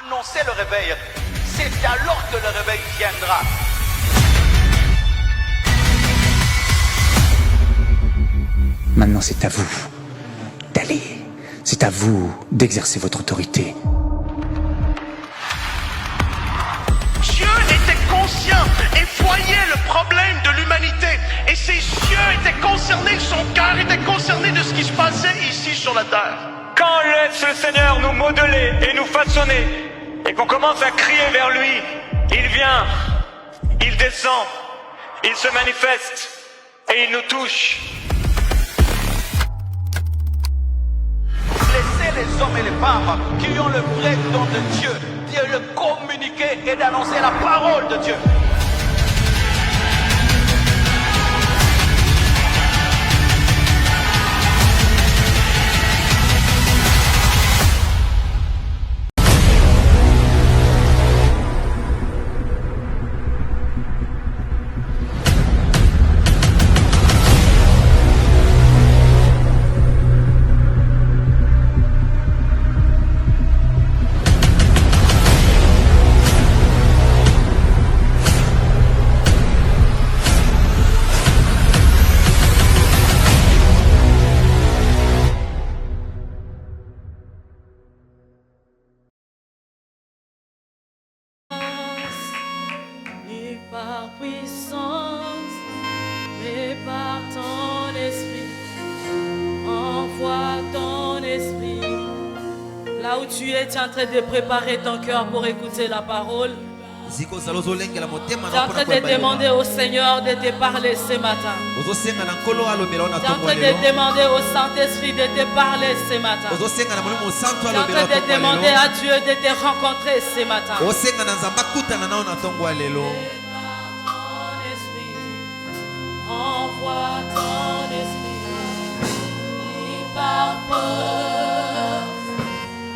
annoncer le réveil. C'est alors que le réveil viendra. Maintenant, c'est à vous d'aller. C'est à vous d'exercer votre autorité. Dieu était conscient et voyait le problème de l'humanité. Et ses yeux étaient concernés, son cœur était concerné de ce qui se passait ici sur la terre. Quand on laisse le Seigneur nous modeler et nous façonner, et qu'on commence à crier vers lui, il vient, il descend, il se manifeste et il nous touche. Laissez les hommes et les femmes qui ont le vrai don de Dieu, de le communiquer et d'annoncer la parole de Dieu. Par puissance, mais par ton esprit, envoie ton esprit. Là où tu es en train de préparer ton cœur pour écouter la parole. Tu es en train de demander au Seigneur de te parler ce matin. Tu es en train de demander au Saint-Esprit de te parler ce matin. Tu es en train de demander à Dieu de te rencontrer ce matin. Envoie ton esprit, ni par force,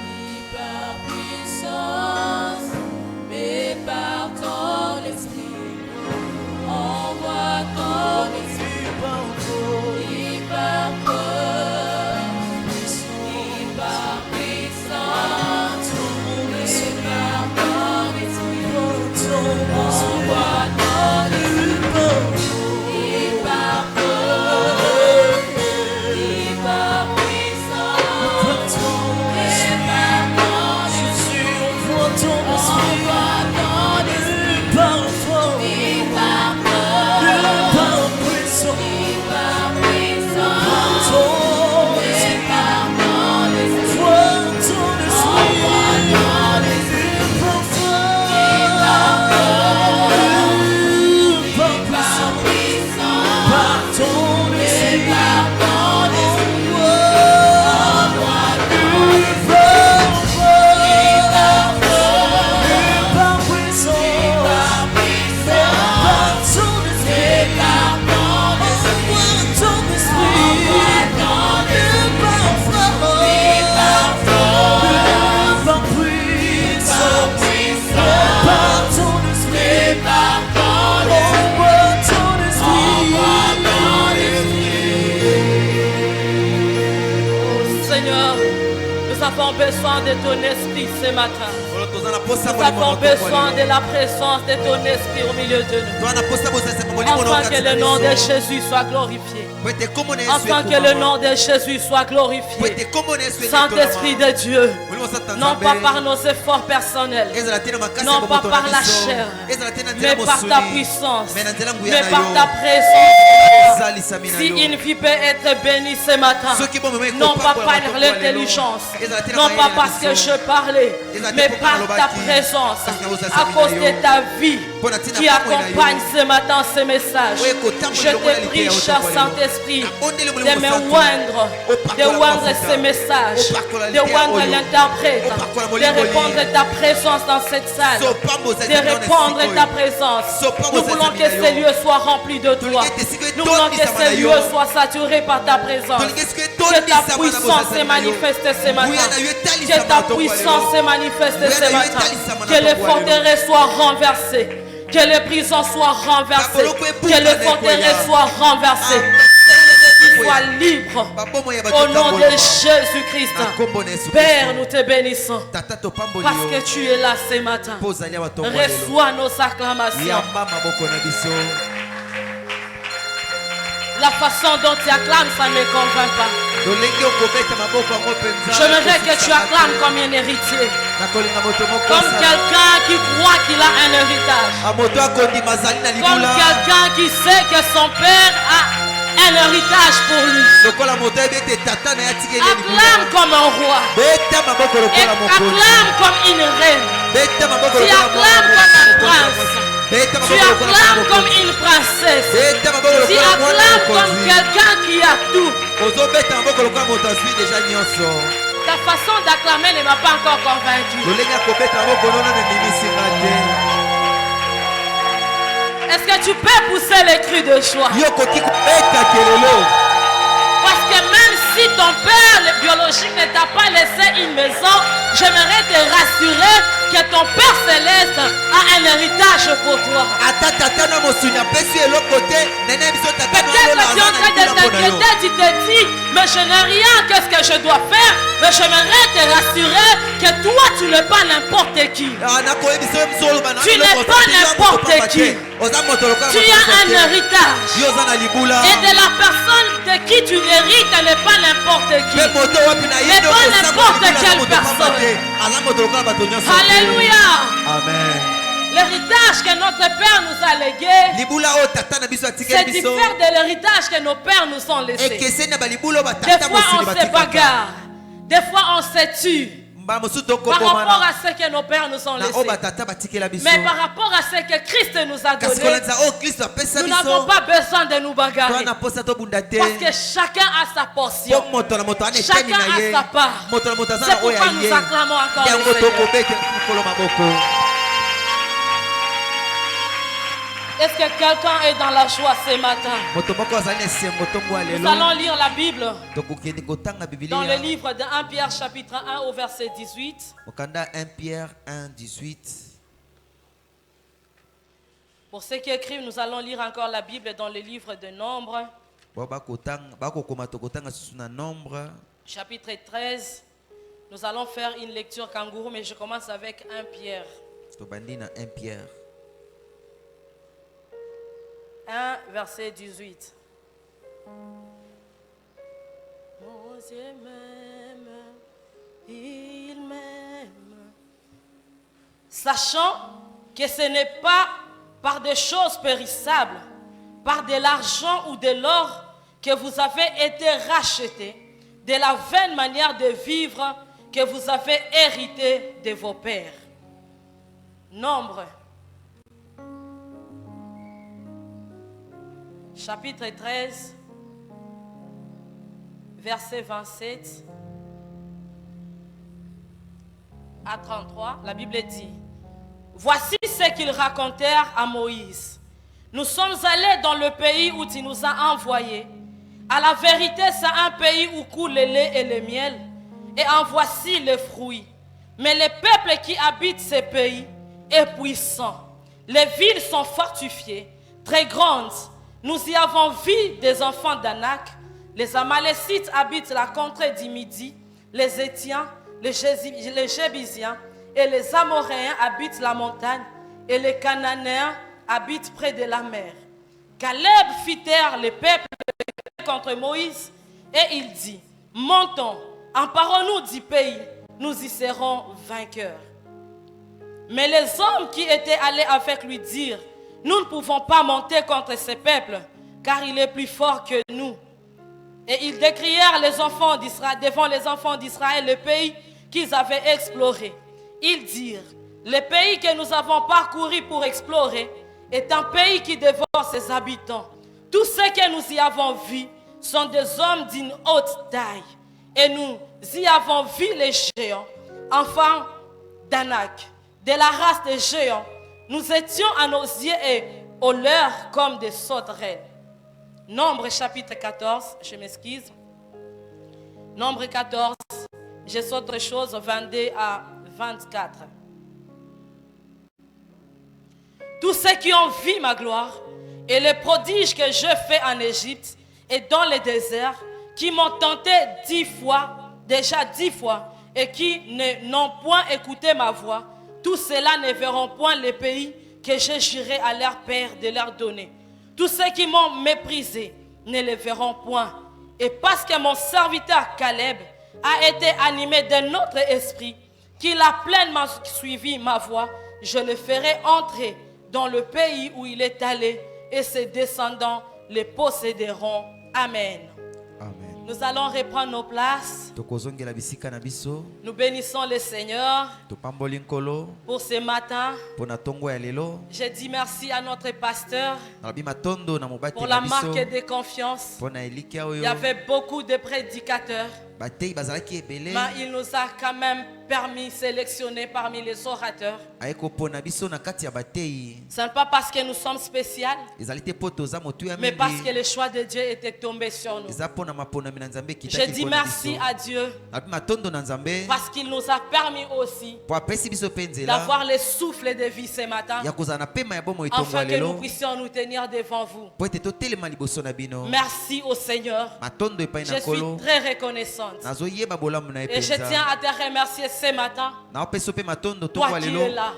ni par puissance, mais par ton esprit. Envoie ton esprit, ni par force, ni par puissance, mais par ton esprit. Envoie ton esprit. Besoin de ton esprit ce matin. Nous avons besoin de la présence de ton esprit au milieu de nous. Afin que le nom de Jésus soit glorifié. Afin que le nom de Jésus soit glorifié. Saint-Esprit de Dieu, non pas par nos efforts personnels, non pas par la chair, mais par ta puissance, mais par ta présence. Si une vie peut être bénie ce matin, non pas par l'intelligence, non pas parce que je parlais, mais par ta présence, à cause de ta vie qui accompagne ce matin ce message. Je te prie, cher Saint-Esprit, de me oindre ce message, de oindre l'interprète, de répondre ta présence dans cette salle, de répondre ta présence. Nous voulons que ce lieu soit rempli de toi. Nous voulons que ce lieu soit saturé par ta présence. Que ta puissance se manifeste ce matin. Que ta puissance se manifeste ce matin. Que les forteresses soient renversées. Que les prisons soient renversées. Que les forteresses soient renversées. soient libres. Au nom de Jésus-Christ. Père, nous te bénissons. Parce que tu es là ce matin. Reçois nos acclamations. La façon dont tu acclames, ça ne me convainc pas. J'aimerais que tu acclames comme un héritier. Comme quelqu'un qui croit qu'il a un héritage. Comme quelqu'un qui sait que son père a un héritage pour lui. Acclame comme un roi. Et acclame comme une reine. Tu acclames comme un prince. Tu acclames comme une princesse. Tu acclames comme quelqu'un qui a tout. Ta façon d'acclamer ne m'a pas encore convaincu. Est-ce que tu peux pousser les cris de joie? Parce que même si ton père biologique ne t'a pas laissé une maison, j'aimerais te rassurer que ton Père Céleste a un héritage pour toi. Peut-être que tu es en train de t'inquiéter, tu te dis, mais je n'ai rien, qu'est-ce que je dois faire? Mais j'aimerais te rassurer que toi, tu n'es pas n'importe qui. Tu n'es pas n'importe qui. Tu as un héritage. Et de la personne de qui tu hérites, elle n'est pas n'importe qui. Mais pas n'importe quelle personne. Alléluia. Amen. L'héritage que notre Père nous a légué, c'est différent de l'héritage que nos pères nous ont laissé. Des fois on se bagarre, des fois on se tue par rapport à ce que nos pères nous ont laissé. Mais par rapport à ce que Christ nous a donné, nous n'avons pas besoin de nous bagarrer. Parce que chacun a sa portion. Chacun a sa part. C'est pourquoi nous acclamons encore le Seigneur. Est-ce que quelqu'un est dans la joie ce matin? Nous allons lire la Bible dans le livre de 1 Pierre chapitre 1 au verset 18. 1 Pierre 1, 18. Pour ceux qui écrivent, nous allons lire encore la Bible dans le livre de Nombre. Chapitre 13. Nous allons faire une lecture kangourou, mais je commence avec 1 Pierre. 1, verset 18. Mon Dieu m'aime, il m'aime. Sachant que ce n'est pas par des choses périssables, par de l'argent ou de l'or que vous avez été rachetés, de la vaine manière de vivre que vous avez hérité de vos pères. Nombre. Chapitre 13, verset 27 à 33, la Bible dit: voici ce qu'ils racontèrent à Moïse. Nous sommes allés dans le pays où tu nous as envoyés. À la vérité, c'est un pays où coule le lait et le miel, et en voici les fruits. Mais le peuple qui habite ce pays est puissant. Les villes sont fortifiées, très grandes. Nous y avons vu des enfants d'Anak. Les Amalécites habitent la contrée du Midi. Les Étiens, les Jébusiens et les Amoréens habitent la montagne. Et les Cananéens habitent près de la mer. Caleb fit taire le peuple contre Moïse et il dit: montons, emparons-nous du pays, nous y serons vainqueurs. Mais les hommes qui étaient allés avec lui dirent: nous ne pouvons pas monter contre ce peuple, car il est plus fort que nous. Et ils décrièrent devant les enfants d'Israël le pays qu'ils avaient exploré. Ils dirent: le pays que nous avons parcouru pour explorer est un pays qui dévore ses habitants. Tous ceux que nous y avons vus sont des hommes d'une haute taille. Et nous y avons vu les géants, enfants d'Anak, de la race des géants. Nous étions à nos yeux et aux leurs comme des sauterelles. Nombre chapitre 14, je m'excuse. Nombre 14, je saute autre chose, 22 à 24. Tous ceux qui ont vu ma gloire et les prodiges que je fais en Égypte et dans le désert, qui m'ont tenté 10 fois, déjà 10 fois, et qui n'ont point écouté ma voix, tous ceux-là ne verront point le pays que j'ai juré à leur père de leur donner. Tous ceux qui m'ont méprisé ne le verront point. Et parce que mon serviteur Caleb a été animé d'un autre esprit, qu'il a pleinement suivi ma voix, je le ferai entrer dans le pays où il est allé, et ses descendants le posséderont. Amen. Amen. Nous allons reprendre nos places. Nous bénissons le Seigneur pour ce matin. Je dis merci à notre pasteur pour la marque de confiance. Il y avait beaucoup de prédicateurs, mais il nous a quand même permis de sélectionner parmi les orateurs. Ce n'est pas parce que nous sommes spéciaux, mais parce que le choix de Dieu était tombé sur nous. Je dis merci à Dieu parce qu'il nous a permis aussi d'avoir le souffle de vie ce matin, afin que nous puissions nous tenir devant vous. Merci au Seigneur. Je suis très reconnaissante. Et je tiens à te remercier ce matin, toi qui es là.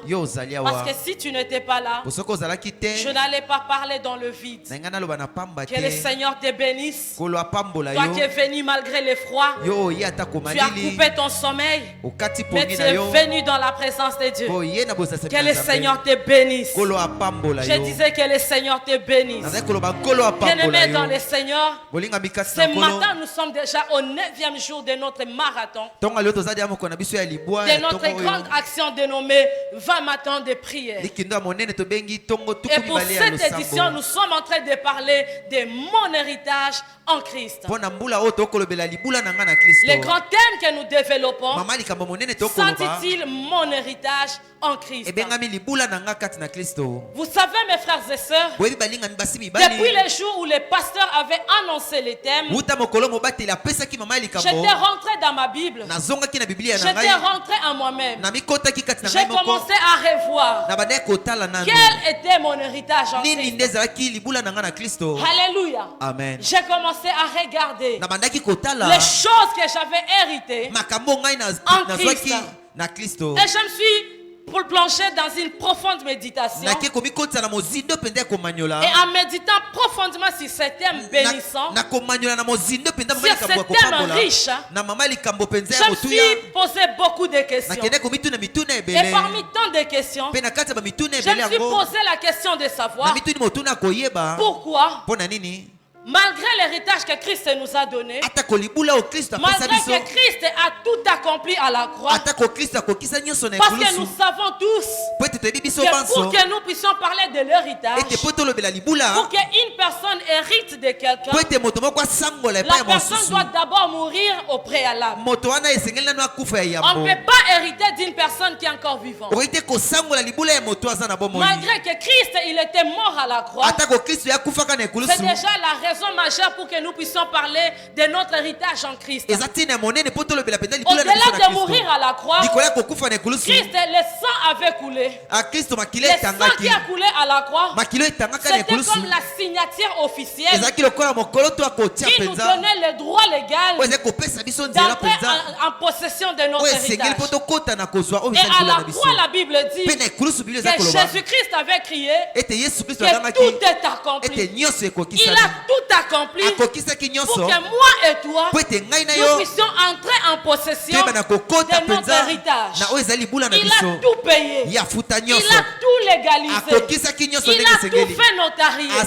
Parce que si tu n'étais pas là, je n'allais pas parler dans le vide. Que le Seigneur te bénisse. Toi qui es venu malgré le froid, tu as coupé ton sommeil, mais tu es venu dans la présence de Dieu. Que le Seigneur te bénisse. Je disais que le Seigneur te bénisse. Bien-aimés dans le Seigneur, ce matin nous sommes déjà au 9e jour de notre marathon, de notre grande action dénommée 20 matins de prière. Et pour cette édition, nous sommes en train de parler de mon héritage en Christ. Le grand thème que nous développons s'intitule Mon héritage en Christ. Vous savez, mes frères et sœurs, depuis le jour où le pasteur avait annoncé les thèmes, j'étais rentré dans ma Bible, j'étais rentré en moi-même, j'ai commencé à revoir quel était mon héritage en Christ. Alléluia. Amen. J'ai commencé à regarder les choses que j'avais héritées en Christ. Et je me suis plongé dans une profonde méditation. Et en méditant profondément sur ce thème bénissant, sur ce thème riche, je me suis posé beaucoup de questions. Et parmi tant de questions, je me suis posé la question de savoir pourquoi, malgré l'héritage que Christ nous a donné, malgré que Christ a tout accompli à la croix, parce que nous savons tous que pour que nous puissions parler de l'héritage, pour qu'une personne hérite de quelqu'un, la personne doit d'abord mourir au préalable. On ne peut pas hériter d'une personne qui est encore vivante. Malgré que Christ il était mort à la croix, c'est déjà la raison majeure pour que nous puissions parler de notre héritage en Christ. Au-delà de mourir à la croix, Christ, le sang avait coulé. Le sang qui a coulé à la croix, c'était comme la signature officielle qui nous donnait le droit légal d'entrer en possession de notre héritage. Et à la croix, la Bible dit que Jésus-Christ avait crié que tout est accompli. Il a tout accompli pour que moi et toi nous puissions entrer en possession de notre héritage. Il a tout payé, il a tout légalisé, il a tout fait notarier pour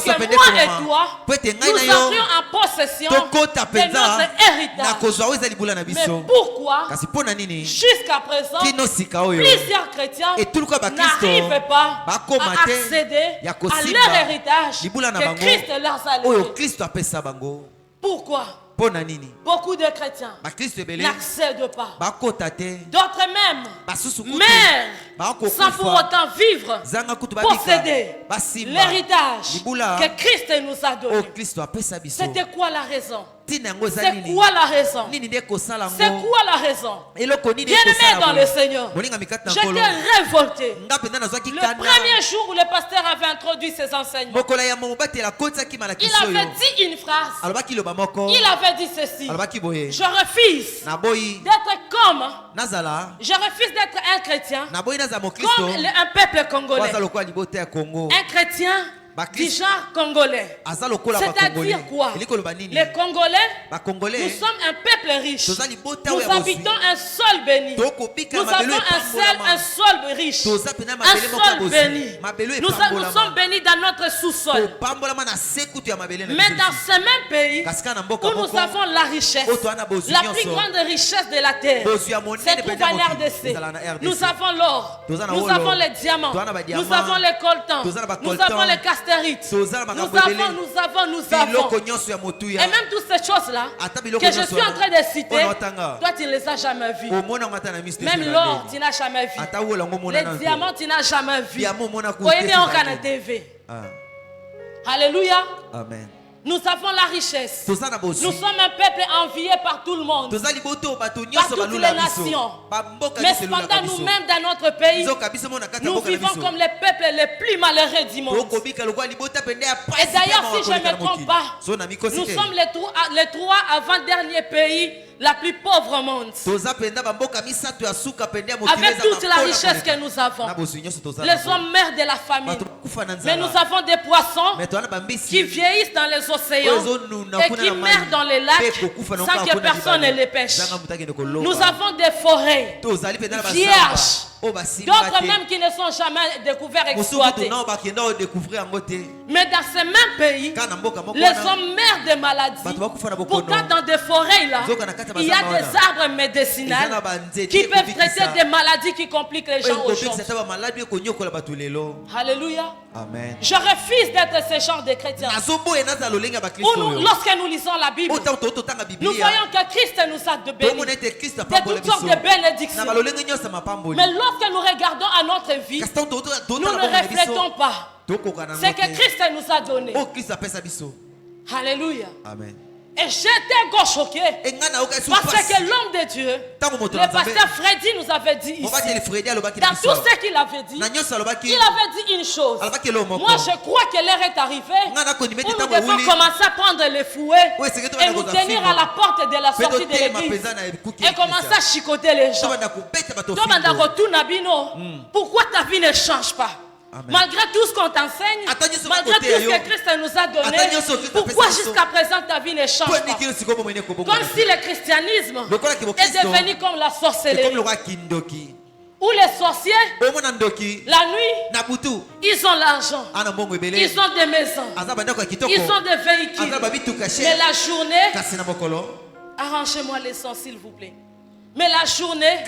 que moi et toi nous entrions en possession de notre héritage. Mais pourquoi jusqu'à présent plusieurs chrétiens n'arrivent pas à accéder à leur héritage que Christ leur a légué? Pourquoi beaucoup de chrétiens n'accèdent pas? D'autres même meurent sans pour autant vivre, posséder l'héritage que Christ nous a donné. C'était quoi la raison? C'est quoi la raison? C'est quoi la raison? Bien-aimé dans le Seigneur, j'étais révolté. Le premier jour où le pasteur avait introduit ses enseignements, il avait dit une phrase. Il avait dit ceci: je refuse d'être comme, je refuse d'être un chrétien comme un peuple congolais, un chrétien du genre congolais. C'est-à-dire quoi? Les Congolais, nous sommes un peuple riche. Nous habitons un sol béni. Nous avons un sol riche. Un sol béni. Nous sommes bénis dans notre sous-sol. Mais dans ce même pays où nous avons la richesse, la plus grande richesse de la terre, c'est trouvé en RDC. Nous avons l'or, nous avons les diamants, nous avons les coltans, nous avons les castérites. Nous avons. Et même toutes ces choses-là que je suis en train de citer, toi tu ne les as jamais vues. Même l'or, tu n'as jamais vu. Les diamants, tu n'as jamais vu. Voyez bien, on a TV. Alléluia. Amen. Nous avons la richesse. Nous sommes un peuple envié par tout le monde, par toutes les nations. Mais cependant, nous-mêmes dans notre pays, nous vivons comme les peuples les plus malheureux du monde. Et d'ailleurs, si je ne me trompe pas, nous sommes les trois avant-derniers pays la plus pauvre au monde. Avec toute la richesse que nous avons, les hommes mères de la famille. Mais nous avons des poissons qui vieillissent dans les océans et qui meurent dans les lacs sans que personne ne les pêche. Nous avons des forêts vierges, d'autres même qui ne sont jamais découverts et exploités. Mais dans ce même pays, les hommes meurent de maladies. Pourtant, dans des forêts là, il y a des arbres médicinaux qui peuvent traiter des maladies qui compliquent les gens aujourd'hui. Alléluia. Amen. Je refuse d'être ce genre de chrétien. Lorsque nous lisons la Bible, nous voyons que Christ nous a bénis de toutes sortes de bénédictions. Mais lorsque nous regardons à notre vie, nous ne reflétons pas ce que Christ nous a donné. Alléluia. Amen. Et j'étais choqué parce que l'homme de Dieu, le pasteur Freddy nous avait dit ici, dans tout ce qu'il avait dit, il avait dit une chose: moi je crois que l'heure est arrivée où nous devons commencer à prendre les fouets et nous tenir à la porte de la sortie de l'église et commencer à chicoter les gens. Pourquoi ta vie ne change pas? Amen. Malgré tout ce qu'on t'enseigne, malgré tout ce que Christ nous a donné, pourquoi jusqu'à présent ta vie ne change pas? Comme si le christianisme est devenu comme la sorcellerie, où les sorciers, la nuit, ils ont l'argent, ils ont des maisons, ils ont des véhicules, mais la journée, arrangez-moi les sons s'il vous plaît. Mais la journée,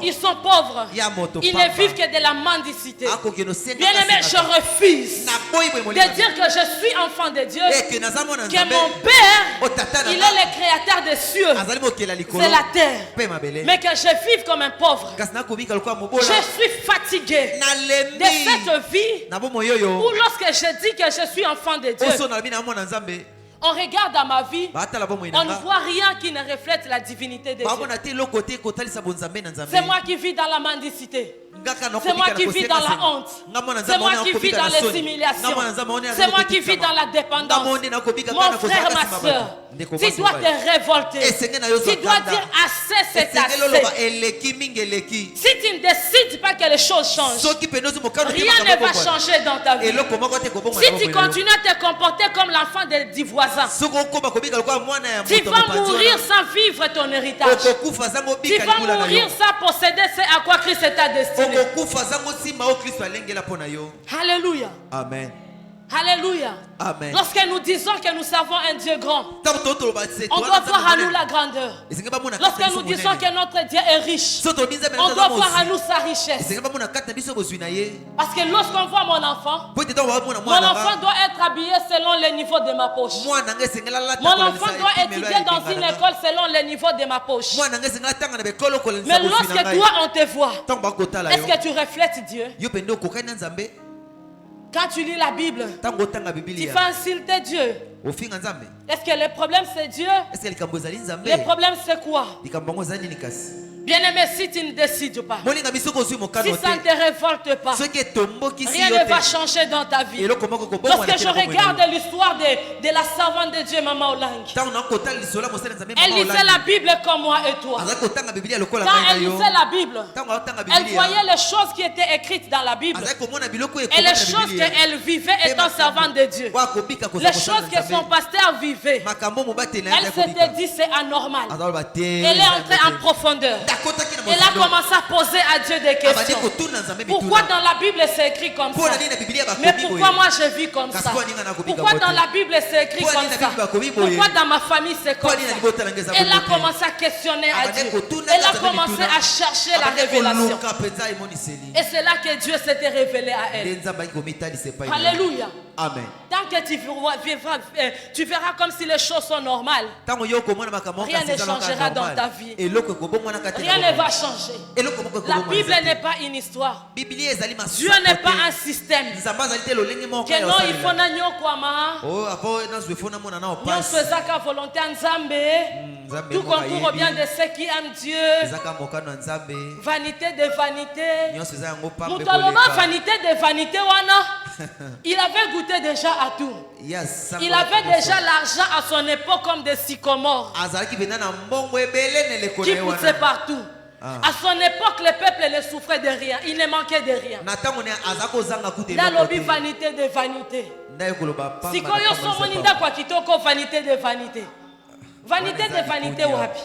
ils sont pauvres. Ils ne vivent que de la mendicité. Bien-aimé, je refuse de dire que je suis enfant de Dieu, que mon Père, il est le créateur des cieux, c'est la terre, mais que je vive comme un pauvre. Je suis fatigué de cette vie où lorsque je dis que je suis enfant de Dieu, on regarde à ma vie, on ne voit rien qui ne reflète la divinité de Dieu. C'est moi qui vis dans la mendicité. C'est moi qui vis dans la honte. C'est moi qui vis dans les humiliations. C'est moi qui vis dans la dépendance. Mon frère, ma soeur, tu dois te révolter. Tu dois dire assez, c'est assez. Si tu ne décides pas que les choses changent, rien ne va changer dans ta vie. Si tu continues à te comporter comme l'enfant du voisin, tu vas mourir sans vivre ton héritage. Tu vas mourir sans posséder ce à quoi Christ t'a destiné. Alléluia. Amen. Alléluia. Amen. Lorsque nous disons que nous servons un Dieu grand, on doit voir à nous la grandeur. Lorsque nous disons que notre Dieu est riche, on doit voir à nous sa richesse. Parce que lorsqu'on voit mon enfant doit être habillé selon le niveau de ma poche. Mon enfant doit étudier dans une école selon le niveau de ma poche. Mais lorsque toi on te voit, est-ce que tu reflètes Dieu? Quand tu lis la Bible, tu fais insulter Dieu. Est-ce que le problème c'est Dieu? Le problème c'est quoi? Bien-aimé, si tu ne décides pas, si ça ne te révolte pas, rien ne va changer dans ta vie. Lorsque je regarde l'histoire de la servante de Dieu, Maman Olangi, elle lisait la Bible comme moi et toi. Quand elle lisait la Bible, elle voyait les choses qui étaient écrites dans la Bible et les choses qu'elle vivait étant servante de Dieu. Les choses que son pasteur vivait, elle s'était dit c'est anormal. Elle est entrée en profondeur. Elle a commencé à poser à Dieu des questions. Pourquoi dans la Bible c'est écrit comme ça? Mais pourquoi moi je vis comme ça? Pourquoi dans la Bible c'est écrit comme ça? Pourquoi dans ma famille c'est comme ça? Elle a commencé à questionner à Dieu. Elle a commencé à chercher la révélation. Et c'est là que Dieu s'était révélé à elle. Alléluia. Amen. Tant que tu verras comme si les choses sont normales, rien ne changera dans ta vie. Rien ne va changer. La Bible n'est pas une histoire. Dieu n'est pas un système. Que non, il faut n'agno quoi ma. Nous faisons qu'à volonté en tout concourt au bien de ceux qui aiment Dieu. Vanité de vanité. Moutaloma vanité de vanité wana. Il avait goûté déjà à tout. Il avait déjà l'argent à son époque comme des sycomores qui poussaient partout. À son époque, le peuple ne souffrait de rien. Il ne manquait de rien. Dans l'objet vanité de vanité. Si vous avez vanité de vanité. Vanité de vanité wapi.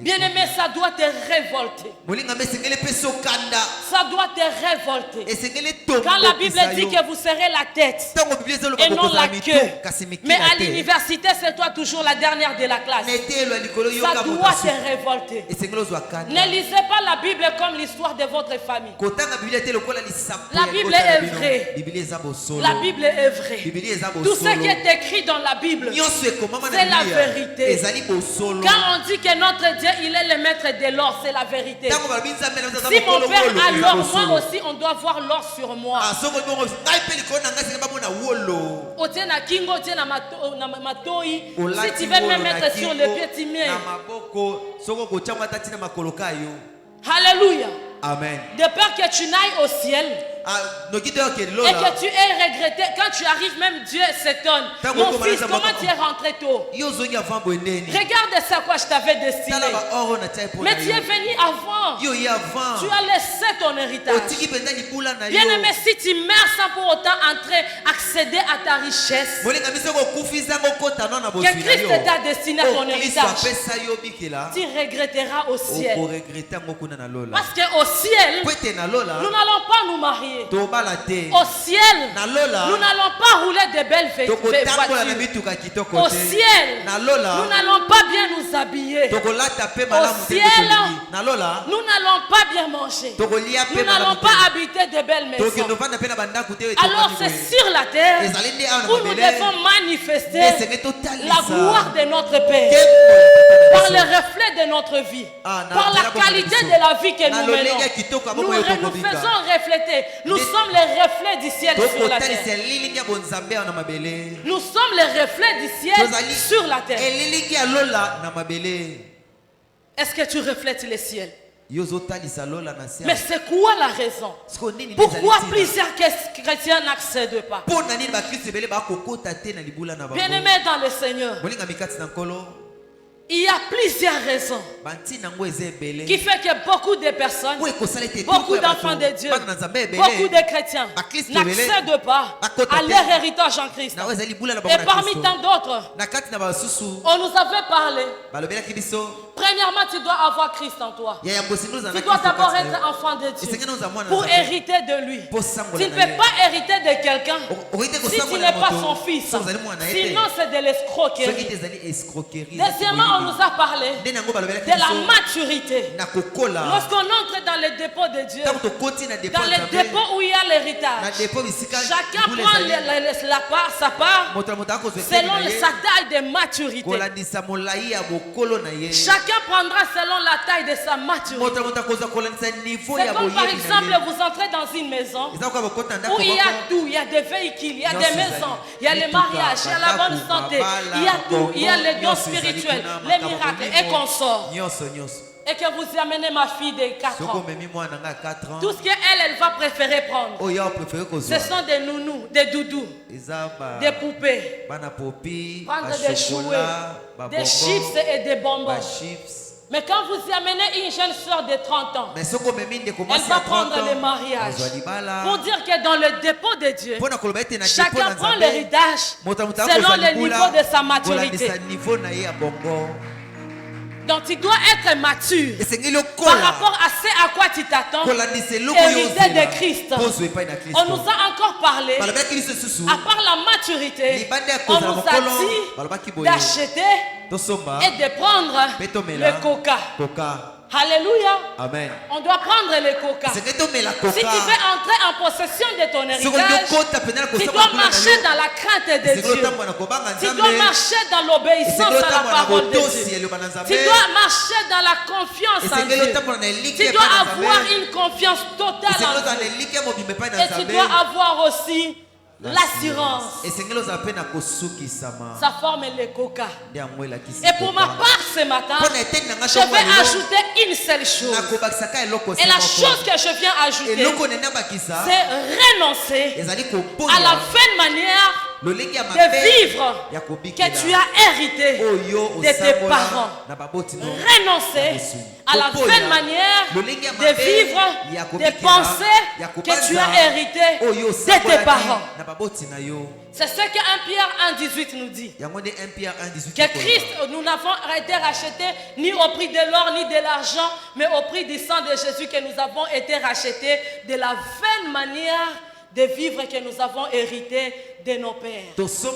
Bien-aimé, ça doit te révolter. Ça doit te révolter. Quand la Bible dit que vous serez la tête et non la queue, mais à l'université, c'est toi toujours la dernière de la classe. Ça doit te révolter. Ne lisez pas la Bible comme l'histoire de votre famille. La Bible est vraie. La Bible est vraie. Tout ce qui est écrit dans la Bible, c'est la vérité. Quand on dit que notre Dieu, il est le maître de l'or, c'est la vérité. Si mon père a l'or, moi aussi, on doit voir l'or sur moi. Si tu veux me mettre sur le pied, tu mets. Alléluia. Amen. De peur que tu n'ailles au ciel et que tu aies regretté. Quand tu arrives, même Dieu s'étonne. Mon fils, comment tu es rentré tôt? Regarde ça quoi je t'avais destiné. Mais tu es venu avant. Tu as laissé ton héritage. Bien aimé, si tu meurs sans pour autant entrer, accéder à ta richesse, que Christ t'a destiné à ton héritage, tu regretteras au ciel. Parce qu'au ciel, nous n'allons pas nous marier. Au ciel, nous n'allons pas rouler de belles voitures. Au ciel, nous n'allons pas bien nous habiller. Au ciel, nous n'allons pas bien manger. Nous n'allons pas habiter de belles maisons. Alors c'est sur la terre où nous devons manifester la gloire de notre Père par le reflet de notre vie, par la qualité de la vie que nous menons. Nous faisons refléter. Nous sommes les reflets du ciel sur la terre. Nous sommes les reflets du ciel sur la terre. Est-ce que tu reflètes le ciel? Mais c'est quoi la raison? Pourquoi plusieurs chrétiens n'accèdent pas? Bien-aimés dans le Seigneur, il y a plusieurs raisons qui fait que beaucoup de personnes, beaucoup d'enfants de Dieu, beaucoup de chrétiens n'accèdent pas à leur héritage en Christ. Et parmi tant d'autres, on nous avait parlé. Premièrement, tu dois avoir Christ en toi. Tu dois d'abord être enfant de Dieu pour hériter de lui. Tu ne peux pas hériter de quelqu'un si tu n'es pas son fils. Sinon, c'est de l'escroquerie. Deuxièmement, on nous a parlé de la maturité. Lorsqu'on entre dans le dépôt de Dieu, dans le dépôt où il y a l'héritage, chacun prend sa part selon sa taille de maturité. Chacun Chacun prendra selon la taille de sa maturité. C'est comme par exemple, vous entrez dans une maison où il y a tout, il y a des véhicules, il y a des maisons, il y a les mariages, il y a la bonne santé, il y a tout, il y a les dons spirituels, les miracles et consorts. Et que vous y amenez ma fille de 4 ans. Tout ce qu'elle va préférer prendre, ce sont des nounous, des doudous, des poupées, prendre des jouets, des chips et des bonbons. Mais quand vous y amenez une jeune soeur de 30 ans, elle va prendre le mariage. Pour dire que dans le dépôt de Dieu, chacun prend l'héritage selon le niveau de sa maturité. Donc tu dois être mature par rapport à ce à quoi tu t'attends, hérité de Christ. On nous a encore parlé, à part la maturité, on nous a dit d'acheter et de prendre le coca. Alléluia. Amen. On doit prendre le coca. Si tu veux entrer en possession de ton héritage, tu dois marcher dans la crainte de Dieu. Tu dois marcher dans l'obéissance à la parole de Dieu. Tu dois marcher dans la confiance en Dieu. Tu dois avoir une confiance totale en Dieu. Et tu dois avoir aussi l'assurance. Ça forme le coca. Et pour ma part ce matin, je vais ajouter une seule chose. Et la chose que je viens ajouter, c'est renoncer à la vaine manière de vivre que tu as hérité de tes parents. Renoncer à la vaine manière de vivre, de penser que tu as hérité de tes parents. C'est ce que 1 Pierre 1,18 nous dit. Que Christ, nous n'avons été rachetés ni au prix de l'or ni de l'argent, mais au prix du sang de Jésus que nous avons été rachetés de la vaine manière de vivre que nous avons hérité de nos pères. C'est-à-dire,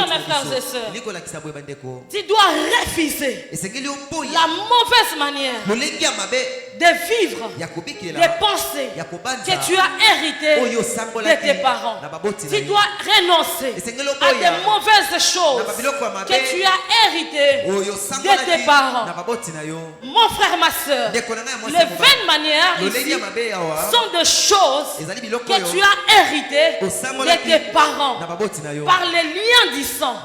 mes frères et sœurs, tu dois refuser la mauvaise manière de vivre, de penser que tu as hérité de tes parents. Tu dois renoncer à des mauvaises choses que tu as hérité de tes parents. Mon frère, ma soeur, les vaines manières ici sont des choses que tu as hérité de tes parents par les liens du sang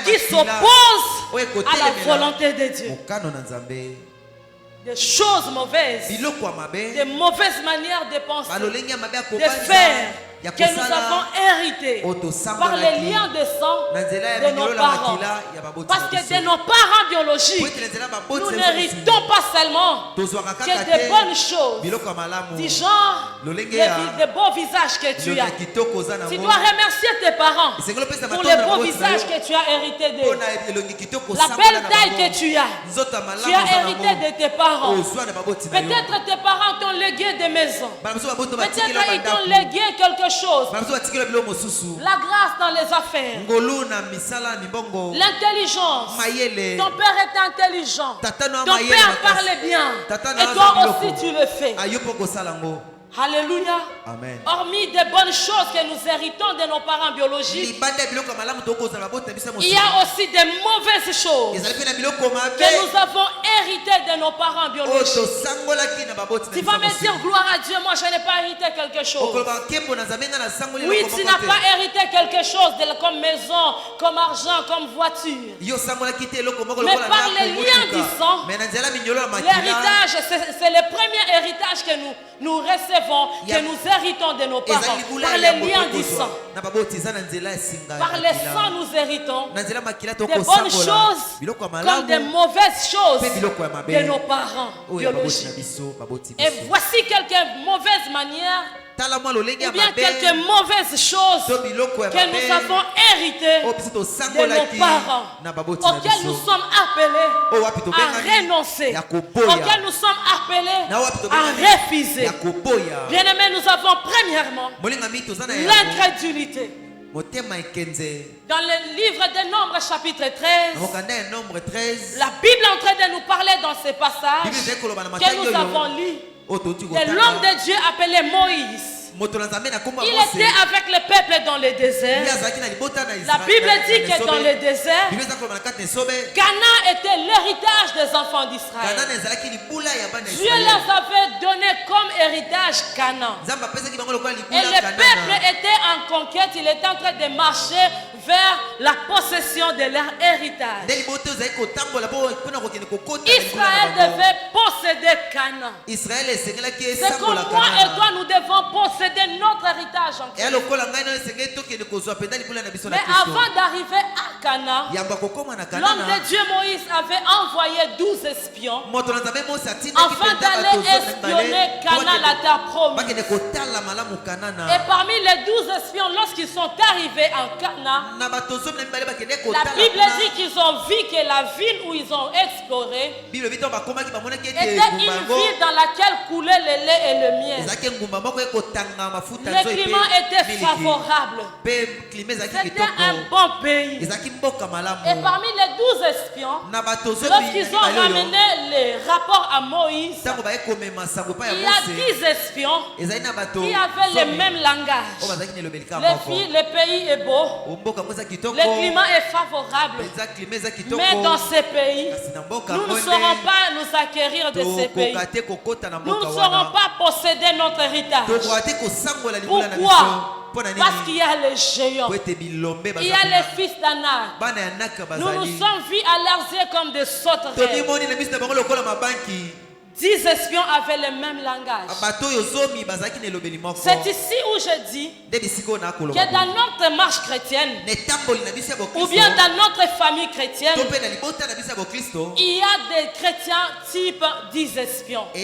qui s'opposent à la volonté de Dieu. Des choses mauvaises, des mauvaises manières de penser, de faire, que nous avons hérité par les liens de sang de nos parents. Parce que de nos parents biologiques, nous n'héritons pas seulement que de bonnes choses, du genre de beaux visages que tu as. Tu dois remercier tes parents pour les beaux visages que tu as hérité d'eux. La belle taille que tu as hérité de tes parents. Peut-être tes parents t'ont légué des maisons. Peut-être ils t'ont légué quelque chose. La grâce dans les affaires. L'intelligence. Ton père est intelligent. Ton père parlait bien. Et toi aussi tu le fais. Alléluia. Amen. Hormis des bonnes choses que nous héritons de nos parents biologiques, il y a aussi des mauvaises choses que nous avons héritées de nos parents biologiques. Tu vas me dire, gloire à Dieu, moi je n'ai pas hérité quelque chose. Oui, tu n'as pas hérité quelque chose comme maison, comme argent, comme voiture. Mais par les liens du sang, l'héritage, c'est le premier héritage que nous recevons, que nous héritons de nos parents. Par les liens du sang. Par les sang, nous héritons des bonnes choses comme des mauvaises choses de nos parents biologiques. Et voici quelques mauvaises manières ou bien quelques mauvaises choses que nous avons héritées de nos parents, auxquelles nous sommes appelés à renoncer, auxquelles nous sommes appelés à refuser. Bien-aimés, nous avons premièrement l'incrédulité. Dans le livre des Nombres chapitre 13, la Bible est en train de nous parler dans ces passages que nous avons lus de l'homme de Dieu appelé Moïse. Il était avec le peuple dans le désert. La Bible dit que dans le désert, Canaan était l'héritage des enfants d'Israël. Dieu leur avait donné comme héritage Canaan. Et le peuple était en conquête, il était en train de marcher vers la possession de leur héritage. Israël devait posséder Canaan. C'est comme moi et toi, nous devons posséder notre héritage en Christ. Mais avant d'arriver à Canaan, l'homme de Dieu Moïse avait envoyé 12 espions afin d'aller espionner Canaan, la terre promise. Et parmi les 12 espions, lorsqu'ils sont arrivés en Canaan, la Bible dit qu'ils ont vu que la ville où ils ont exploré était une ville dans laquelle coulait le lait et le miel. Le climat était favorable. C'était un bon pays. Et parmi les 12 espions, lorsqu'ils ont ramené les rapports à Moïse, il y a 10 espions qui avaient le même langage. Les filles, le pays est beau, le climat est favorable. Mais dans ces pays, nous ne saurons pas nous acquérir de ces pays. Nous ne saurons pas posséder notre héritage. Pourquoi? Parce qu'il y a les géants, il y a les fils d'Anak. Nous nous sommes vus à leurs yeux comme des sauterelles. 10 espions avaient le même langage. C'est ici où je dis que dans notre marche chrétienne, ou bien dans notre famille chrétienne, il y a des chrétiens type 10 espions. Il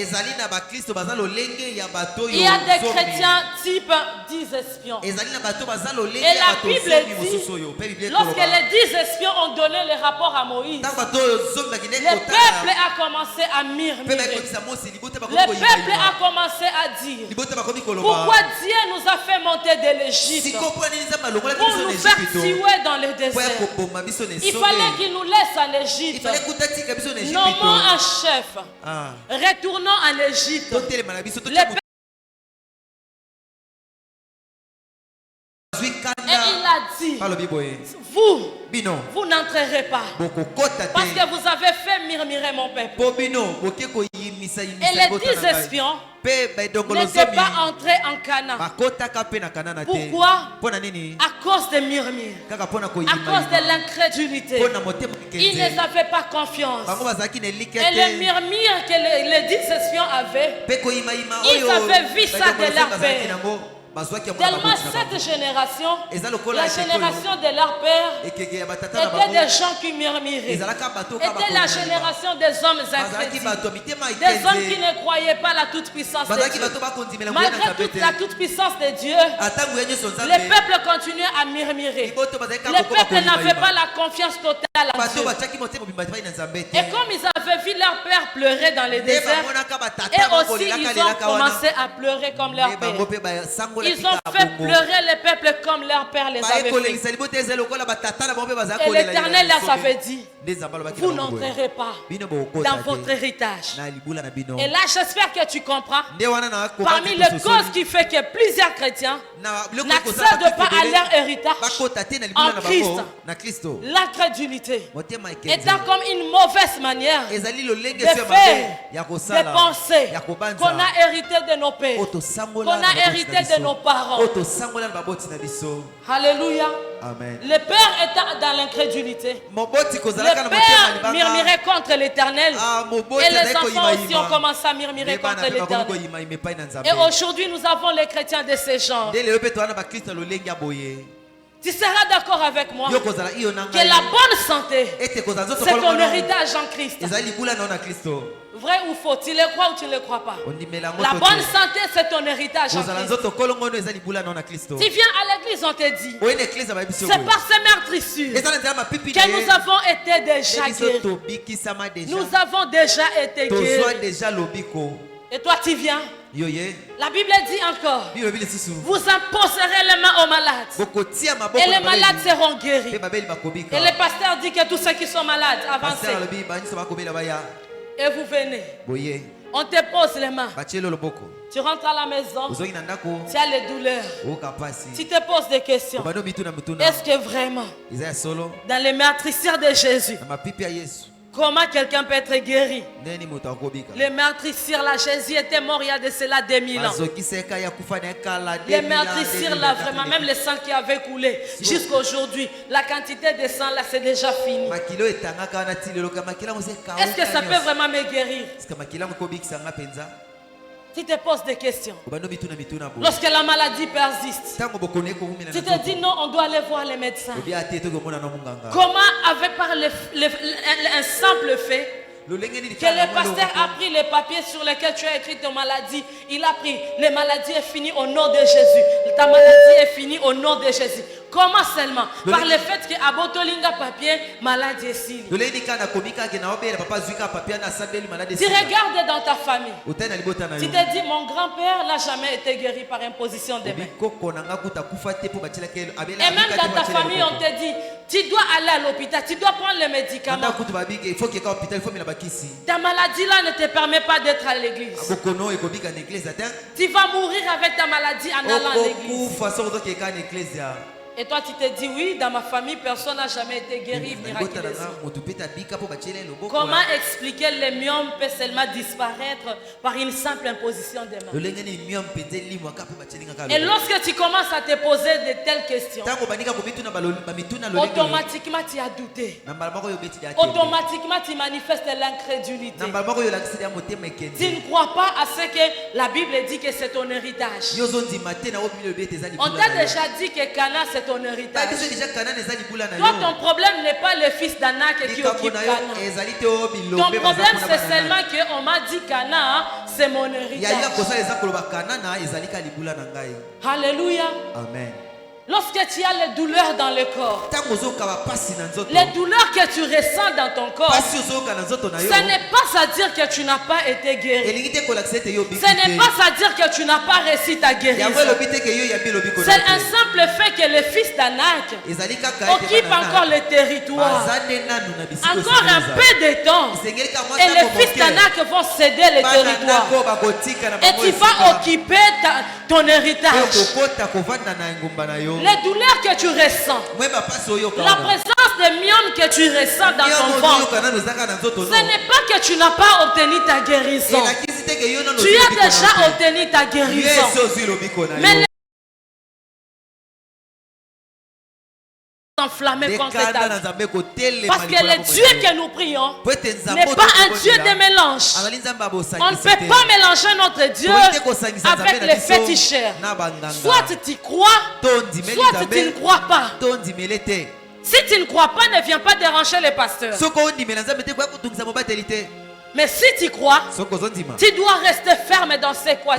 y a des chrétiens type 10 espions. Et la Bible dit, lorsque les 10 espions ont donné le rapport à Moïse, le peuple a commencé à murmurer. Le peuple a commencé à dire, pourquoi Dieu nous a fait monter de l'Égypte pour nous faire tuer dans le désert? Il fallait qu'il nous laisse en Égypte. Nommons un chef. Retournons en Égypte. Et il a dit, vous n'entrerez pas parce que vous avez fait murmurer mon peuple. Et les 10 espions n'étaient pas entrés en Canaan. Pourquoi? À cause des murmures, à cause de l'incrédulité. Ils ne avaient pas confiance. Et les murmures que les 10 espions avaient, ils avaient vu ça de leur père. Tellement cette génération, la génération de leur père, était des gens qui murmuraient. Était la génération des hommes incrédules, des hommes qui ne croyaient pas la toute-puissance de Dieu. Malgré toute la toute-puissance de Dieu, les peuples continuaient à murmurer. Les peuples n'avaient pas la confiance totale en Dieu. Et comme ils avaient vu leur père pleurer dans les déserts, et aussi ils ont commencé à pleurer comme leur père. Ils ont fait pleurer les peuples comme leur père les avait fait. Et l'Éternel leur avait dit, vous n'entrerez pas dans votre héritage. Et là, j'espère que tu comprends. Parmi les causes qui fait que plusieurs chrétiens n'accèdent pas à leur héritage en Christ, l'incrédulité étant comme une mauvaise manière de faire, de penser qu'on a hérité de nos pères, qu'on a hérité de nos parents. Alléluia. Amen. Le père était dans l'incrédulité. Le père murmurait contre l'Éternel. Et les enfants aussi ont commencé à murmurer contre l'Éternel. Et aujourd'hui, nous avons les chrétiens de ces genres. Tu seras d'accord avec moi que la bonne santé, c'est ton héritage en Christ. Vrai ou faux? Tu le crois ou tu ne le crois pas? La bonne santé, c'est ton héritage en Christ. Tu viens à l'église, on te dit, c'est par ces meurtrissures que nous avons été déjà guéris. Nous avons déjà été guéris. Et toi, tu viens. La Bible dit encore, vous imposerez les mains aux malades et les malades seront guéris. Et le pasteur dit que tous ceux qui sont malades, avancez. Et vous venez. boye On te pose les mains. batielo loboko Tu rentres à la maison. ozongi na ndako Tu as les douleurs. oka pasi Tu te poses des questions. bado mituna mituna Est-ce que vraiment, eza ya solo dans les meurtrissures de Jésus, na mapipi ya Yesu comment quelqu'un peut être guéri? neni moto akobika Les meurtrissures là, Jésus était mort il y a de cela 2000 ans. bazokiseka ya kufa na ekala Les meurtrissures là, vraiment, même le sang qui avait coulé jusqu'à aujourd'hui, la quantité de sang là, c'est déjà fini. makilo etangaka wana tileloka makila moseka Est-ce que ça peut vraiment me guérir? sika makila mokobikisanga penza Tu te poses des questions. bado mituna mituna bo Lorsque la maladie persiste, tango bokone ko humina tu te dis non, on doit aller voir les médecins. obi ate to komona no munganga Comment, avec par un simple fait, lolenge ni que le pasteur a pris les papiers sur lesquels tu as écrit ton maladie, il a pris, les maladies est fini au nom de Jésus. Ta maladie est finie au nom de Jésus. Comment seulement? Par le fait que abotolinga papier, maladie est signe. lolenge kana komika ke na obela papa zwika papia na sabeli malade Tu regardes dans ta famille. utana libota na Tu yo te dis, mon grand-père n'a jamais été guéri par imposition des mains. bikoko nanga kuta kufa te po batila ke abela Et même dans ta famille, on te dit, tu dois aller à l'hôpital, tu dois prendre les médicaments. anda kutu babike il faut que ka hôpital il faut mila bakisi Ta maladie là ne te permet pas d'être à l'église. bokono ekobika na église ata Tu vas mourir avec ta maladie en allant à l'église. okufa so ozoke ka na église ya Et toi, tu te dis, oui, dans ma famille, personne n'a jamais été guéri miraculeusement. Comment expliquer les myomes peut seulement disparaître par une simple imposition des mains? Et lorsque tu commences à te poser de telles questions, automatiquement tu as douté. Automatiquement tu manifestes l'incrédulité. Tu ne crois pas à ce que la Bible dit que c'est ton héritage. On t'a déjà dit que Cana c'est ton héritage. Toi, ton problème n'est pas le fils d'Anak qui occupe Cana. Ton problème c'est seulement qu'on m'a dit Cana c'est mon héritage. Alléluia. Amen. Lorsque tu as les douleurs dans le corps, les douleurs que tu ressens dans ton corps, ce n'est pas à dire que tu n'as pas été guéri. Ce n'est pas à dire que tu n'as pas réussi ta guérison. C'est un simple fait que le fils d'Anak occupe encore le territoire. Encore un peu de temps. Et les fils d'Anak vont céder le territoire. Et tu vas occuper ton héritage. Les douleurs que tu ressens, la présence de myomes que tu ressens dans ton ventre, ce n'est pas que tu n'as pas obtenu ta guérison. Tu as déjà obtenu ta guérison. Mais enflammé contre ta vie. Parce que le Dieu que nous prions n'est pas un Dieu de mélange. On ne peut pas mélanger notre Dieu avec les féticheurs. Soit tu crois, soit tu ne crois pas. Si tu ne crois pas, ne viens pas déranger les pasteurs. Mais si tu crois, tu dois rester ferme dans ces quoi.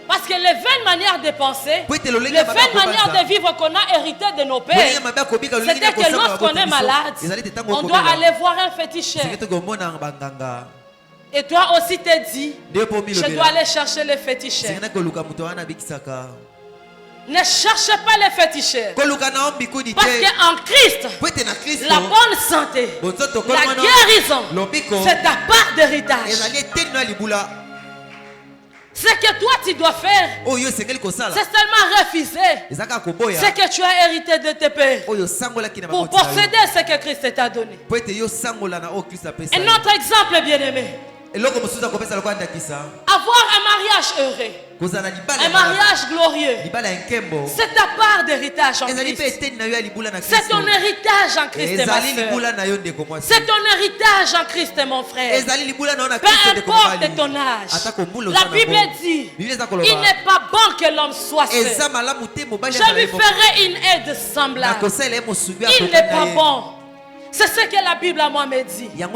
Parce que les vaines manières de penser, les vaines manières de vivre qu'on a hérité de nos pères, c'était que lorsqu'on est malade, on doit aller voir un féticheur. Et toi aussi t'es dit, je dois aller chercher les féticheurs. Ne cherchez pas les féticheurs. Parce qu'en Christ, la bonne santé, la guérison, c'est ta part d'héritage. Ce que toi tu dois faire, c'est seulement refuser ce que tu as hérité de tes pères pour posséder ce que Christ t'a donné. Un autre exemple bien aimé. Avoir un mariage heureux, un mariage glorieux, c'est ta part d'héritage en Christ. C'est ton héritage en Christ, ma soeur. C'est ton héritage en Christ, mon frère. Peu importe ton âge. La Bible dit, il n'est pas bon que l'homme soit seul. Je lui ferai une aide semblable. Il n'est pas bon. C'est ce que la Bible à moi me dit. Il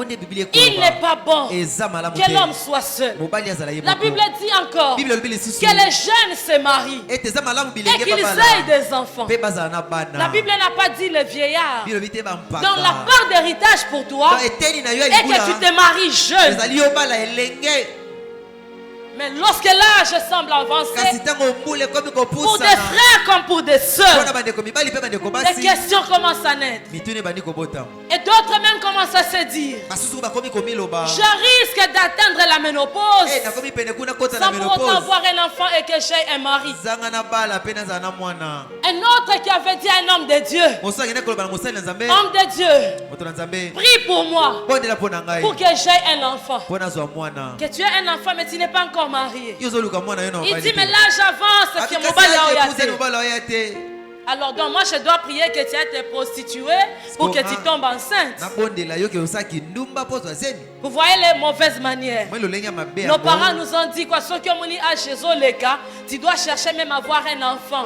n'est pas bon que l'homme soit seul. La Bible dit encore que les jeunes se marient et qu'ils aient des enfants. La Bible n'a pas dit les vieillards. Donc la part d'héritage pour toi est que tu te maries jeune. Mais lorsque l'âge semble avancer, pour des frères comme pour des sœurs, les questions commencent à naître. Et d'autres même commencent à se dire, je risque d'atteindre la ménopause sans pour autant avoir un enfant et que j'ai un mari. Un autre qui avait dit à un homme de Dieu, homme de Dieu, prie pour moi pour que j'ai un enfant. Que tu aies un enfant mais tu n'es pas encore marié. Il dit mais l'âge avance, que mon bal. Alors donc moi je dois prier que tu aies été prostituée pour que tu tombes enceinte. Vous voyez les mauvaises manières. Nos parents nous ont dit quoi, ceux qui ont mis à Jésus les cas, tu dois chercher même à avoir un enfant.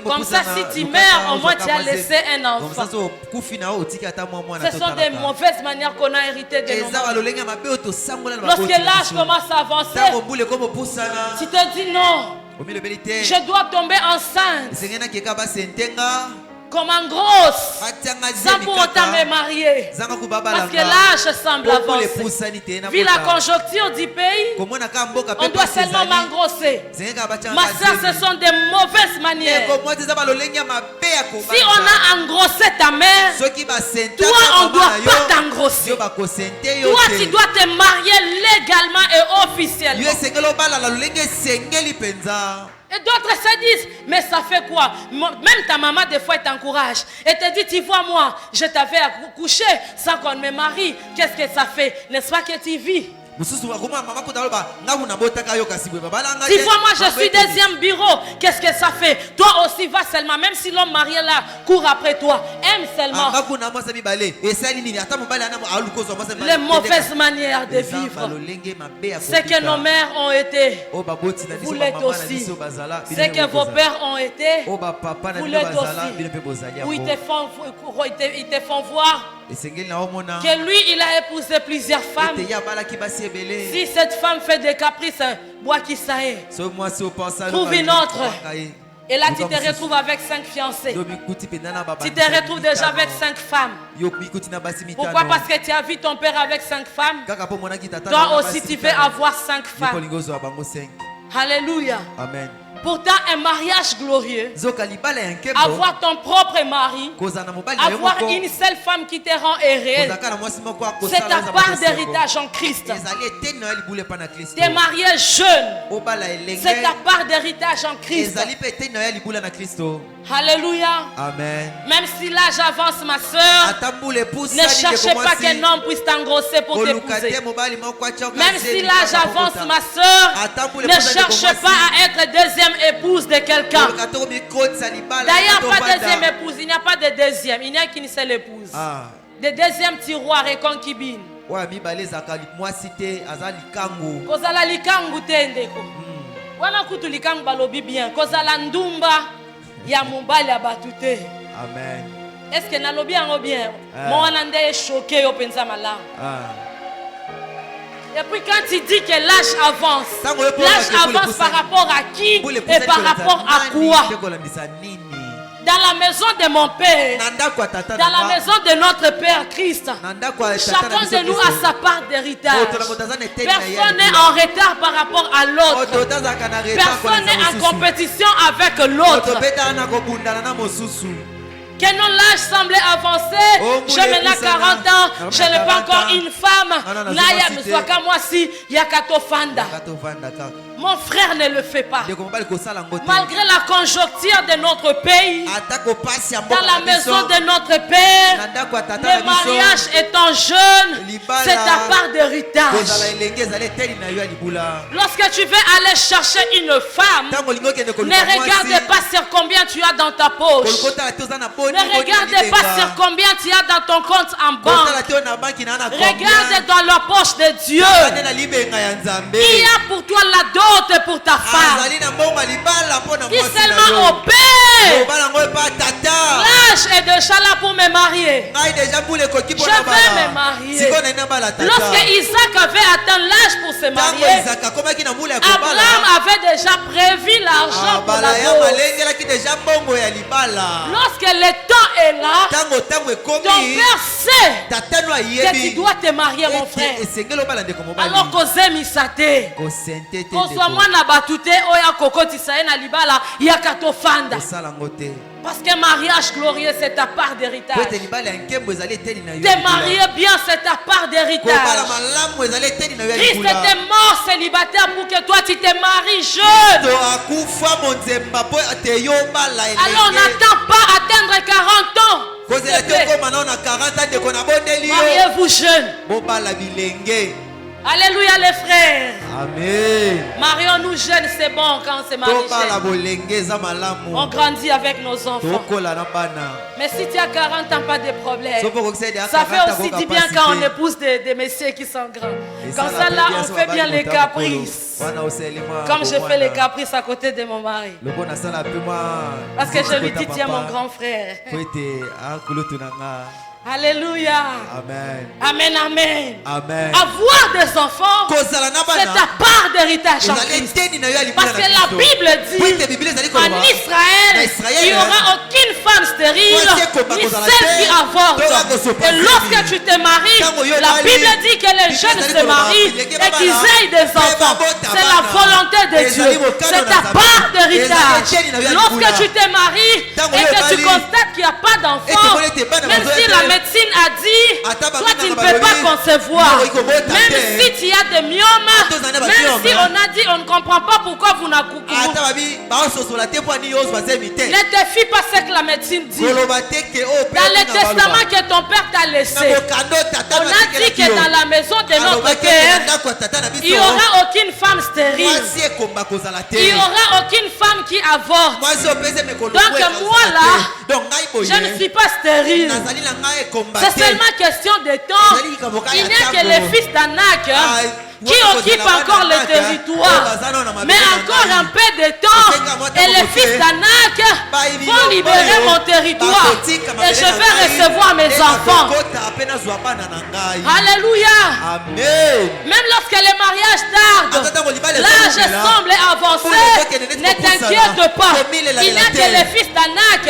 Comme ça si tu meurs, au moins tu as laissé un enfant. Ce sont des mauvaises manières qu'on a héritées de nos parents. Lorsque l'âge commence à avancer, tu te dis non. Je dois tomber enceinte comme en grosse sans pour autant me marier parce que l'âge semble avancer. Vu la conjoncture du pays, on doit seulement m'engrosser. Ma soeur, ce sont des mauvaises manières. Si on a engrossé ta mère, toi on ne doit pas t'engrosser. Toi tu dois te marier légalement et officiellement. Et d'autres se disent, mais ça fait quoi? Même ta maman des fois t'encourage et te dit, tu vois moi, je t'avais accouché sans qu'on me marie. Qu'est-ce que ça fait? N'est-ce pas que tu vis? Tu vois moi je suis deuxième bureau. Qu'est-ce que ça fait? Toi aussi va seulement. Même si l'homme marié là court après toi, aime seulement. Les mauvaises manières de vivre. C'est que nos mères ont été, vous l'êtes aussi. C'est que vos pères ont été, vous l'êtes aussi. Où ils te font voir que lui il a épousé plusieurs femmes. Si cette femme fait des caprices, bois qui ça est, trouve une autre. Et là tu te retrouves avec 5 fiancés. Tu te retrouves déjà avec 5 femmes. Pourquoi? Parce que tu as vu ton père avec 5 femmes. Toi aussi tu veux avoir 5 femmes. Alléluia. Amen. Pourtant, un mariage glorieux, avoir ton propre mari, avoir une seule femme qui te rend heureux, c'est ta part d'héritage en Christ. T'es marié jeune, c'est ta part d'héritage en Christ. Alléluia. Amen. Même si l'âge avance, ma soeur, ne cherchez pas qu'un homme puisse t'engrosser pour t'épouser. Même si l'âge avance, ma soeur, ne cherche pas à être deuxième épouse de quelqu'un. D'ailleurs, pas deuxième épouse, il n'y a pas de deuxième, il n'y a qu'une seule épouse. De deuxième tiroir et concubine. Kozala likangu tendeko. Wana kutu likangu balobi bien. Kozala ndumba ya mobali ya batute. Amen. Est-ce que nalobi yango bien? Moi on est choqué au pensa malamu. Et puis quand tu dis que l'âge avance par rapport à qui et par rapport à quoi? Dans la maison de mon père, dans la maison de notre Père Christ, chacun de nous a sa part d'héritage. Personne n'est en retard par rapport à l'autre. Personne n'est en compétition avec l'autre. Que non, l'âge semblait avancer. J'ai maintenant 40 ans. Je n'ai pas encore une femme. Naya mzwaka moi si yakato fanda. Mon frère ne le fait pas. Malgré la conjoncture de notre pays, dans la maison de notre père, le mariage étant jeune, c'est ta part d'héritage. Lorsque tu veux aller chercher une femme, ne regarde pas sur combien tu as dans ta poche. Ne regarde pas sur combien tu as dans ton compte en banque. Regarde dans la poche de Dieu. Il y a pour toi la dot pour ta femme. Qui seulement opère. L'âge est déjà là pour me marier. Je vais me marier. Lorsque Isaac avait atteint l'âge pour se marier, Abraham avait déjà prévu l'argent pour la dot. Lorsque le temps est là, ton père sait que tu dois te marier, mon frère. Alors kozémisate, kozwa mwana batute oya kokotisa ye na libala ya katofanda. Parce que mariage glorieux, c'est ta part d'héritage. Te marier bien, c'est ta part d'héritage. Christ était mort célibataire pour que toi tu te maries jeune. Alors n'attends pas atteindre 40 ans. Mariez-vous jeune. Alléluia les frères. Amen. Marions-nous jeunes, c'est bon quand on se marie jeune. On grandit avec nos enfants. Mais si tu as 40 ans, pas de problème. Ça fait aussi du bien quand on épouse des messieurs qui sont grands. Comme ça là, on fait bien les caprices. Comme je fais les caprices à côté de mon mari. Parce que je lui dis, tiens mon grand frère. Alléluia. Amen. Amen, amen. Amen. Avoir des enfants, c'est ta part d'héritage en Christ. Parce que la Bible dit en Israël, il n'y aura aucune femme stérile, ni celle qui avorte. Et lorsque tu te maries, la Bible dit que les jeunes se marient et qu'ils aient des enfants. C'est la volonté de Dieu. C'est ta part d'héritage. Lorsque tu te maries et que tu constates qu'il n'y a pas d'enfant, même si la médecine a dit, toi tu ne peux pas concevoir. Même si tu as des myomes, même si on a dit, on ne comprend pas pourquoi vous n'accouchez pas. Ne te fie pas ce que la médecine dit. Dans le testament que ton père t'a laissé, on a dit que dans la maison de notre père, il n'y aura aucune femme stérile. Il n'y aura aucune femme qui avorte. Donc moi là, je ne suis pas stérile. C'est seulement question de temps. Il n'y a que les fils d'Anak qui occupent encore le territoire. Mais encore un peu de temps et les fils d'Anak vont libérer mon territoire. Et je vais recevoir mes enfants. Alléluia. Même lorsque les mariages tardent, l'âge semble avancer, ne t'inquiète pas. Il n'y a que les fils d'Anak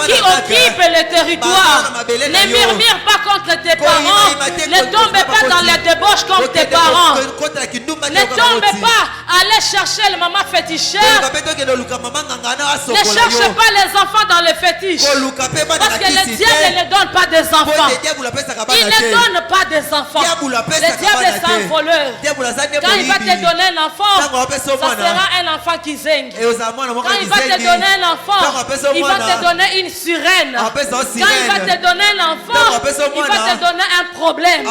qui occupent le territoire. Ne murmure pas contre tes parents. Ne tombe pas dans les débauches comme tes parents. Ne tombe pas, allez chercher le maman féticheur. Ne cherche pas les enfants dans les fétiches. Parce que le diable ne donne pas des enfants. Il ne donne pas des enfants. Le diable est un voleur. Quand il va te donner un enfant, ça sera un enfant qui zingue. Quand il va te donner un enfant, il va te donner une sirène. Quand il va te donner un enfant, il va te donner un problème.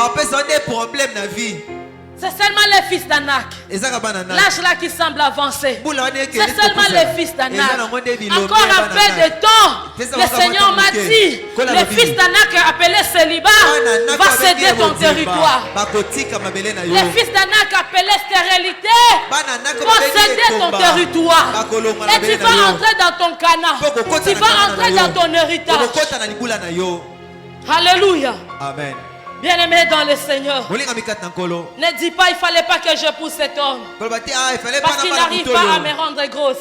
C'est seulement les fils d'Anak. L'âge là qui semble avancer. C'est seulement les fils d'Anak. Encore un peu de temps. Le Seigneur m'a dit, les fils d'Anak appelés célibat va céder ton territoire. Les fils d'Anak appelés stérilité vont céder ton territoire. Et tu vas entrer dans ton canal. Tu vas entrer dans ton héritage. Alléluia. Amen. Bien-aimé dans le Seigneur, ne dis pas il ne fallait pas que je pousse cet homme. Parce qu'il n'arrive pas à me rendre grosse.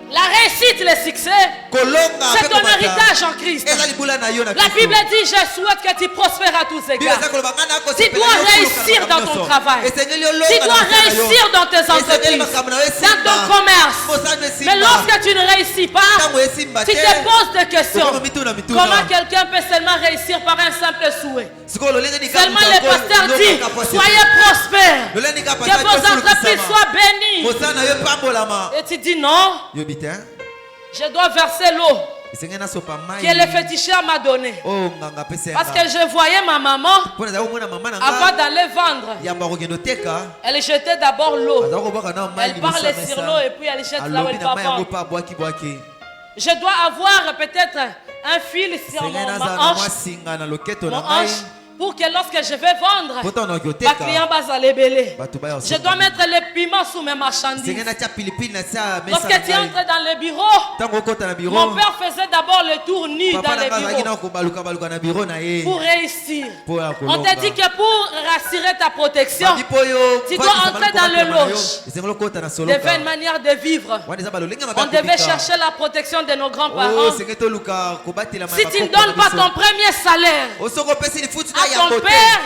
La réussite, le succès, c'est ton héritage en Christ. La Bible dit, je souhaite que tu prospères à tous égards. Tu dois réussir dans ton travail. Tu dois réussir dans tes entreprises, dans ton commerce. Mais lorsque tu ne réussis pas, tu te poses des questions. Comment quelqu'un peut seulement réussir par un simple souhait? Seulement le pasteur dit, soyez prospères, que vos entreprises soient bénies. Et tu dis non. Je dois verser l'eau que le féticheur m'a donné. Parce que je voyais ma maman, avant d'aller vendre, elle jetait d'abord l'eau. Elle parlait sur l'eau et puis elle jette là où elle va vendre. Je dois avoir peut-être un fil sur mon hanche. Pour que lorsque je vais vendre, ma client va aller belé. Je dois mettre les piments sous mes marchandises. Lorsque tu entres dans le bureau, mon père faisait d'abord le tour nu dans le bureau pour réussir. On t'a dit que pour rassurer ta protection, tu dois entrer dans le loge. Devait une manière de vivre. On devait chercher la protection de nos grands-parents. Si tu ne donnes pas ton premier salaire à ton père,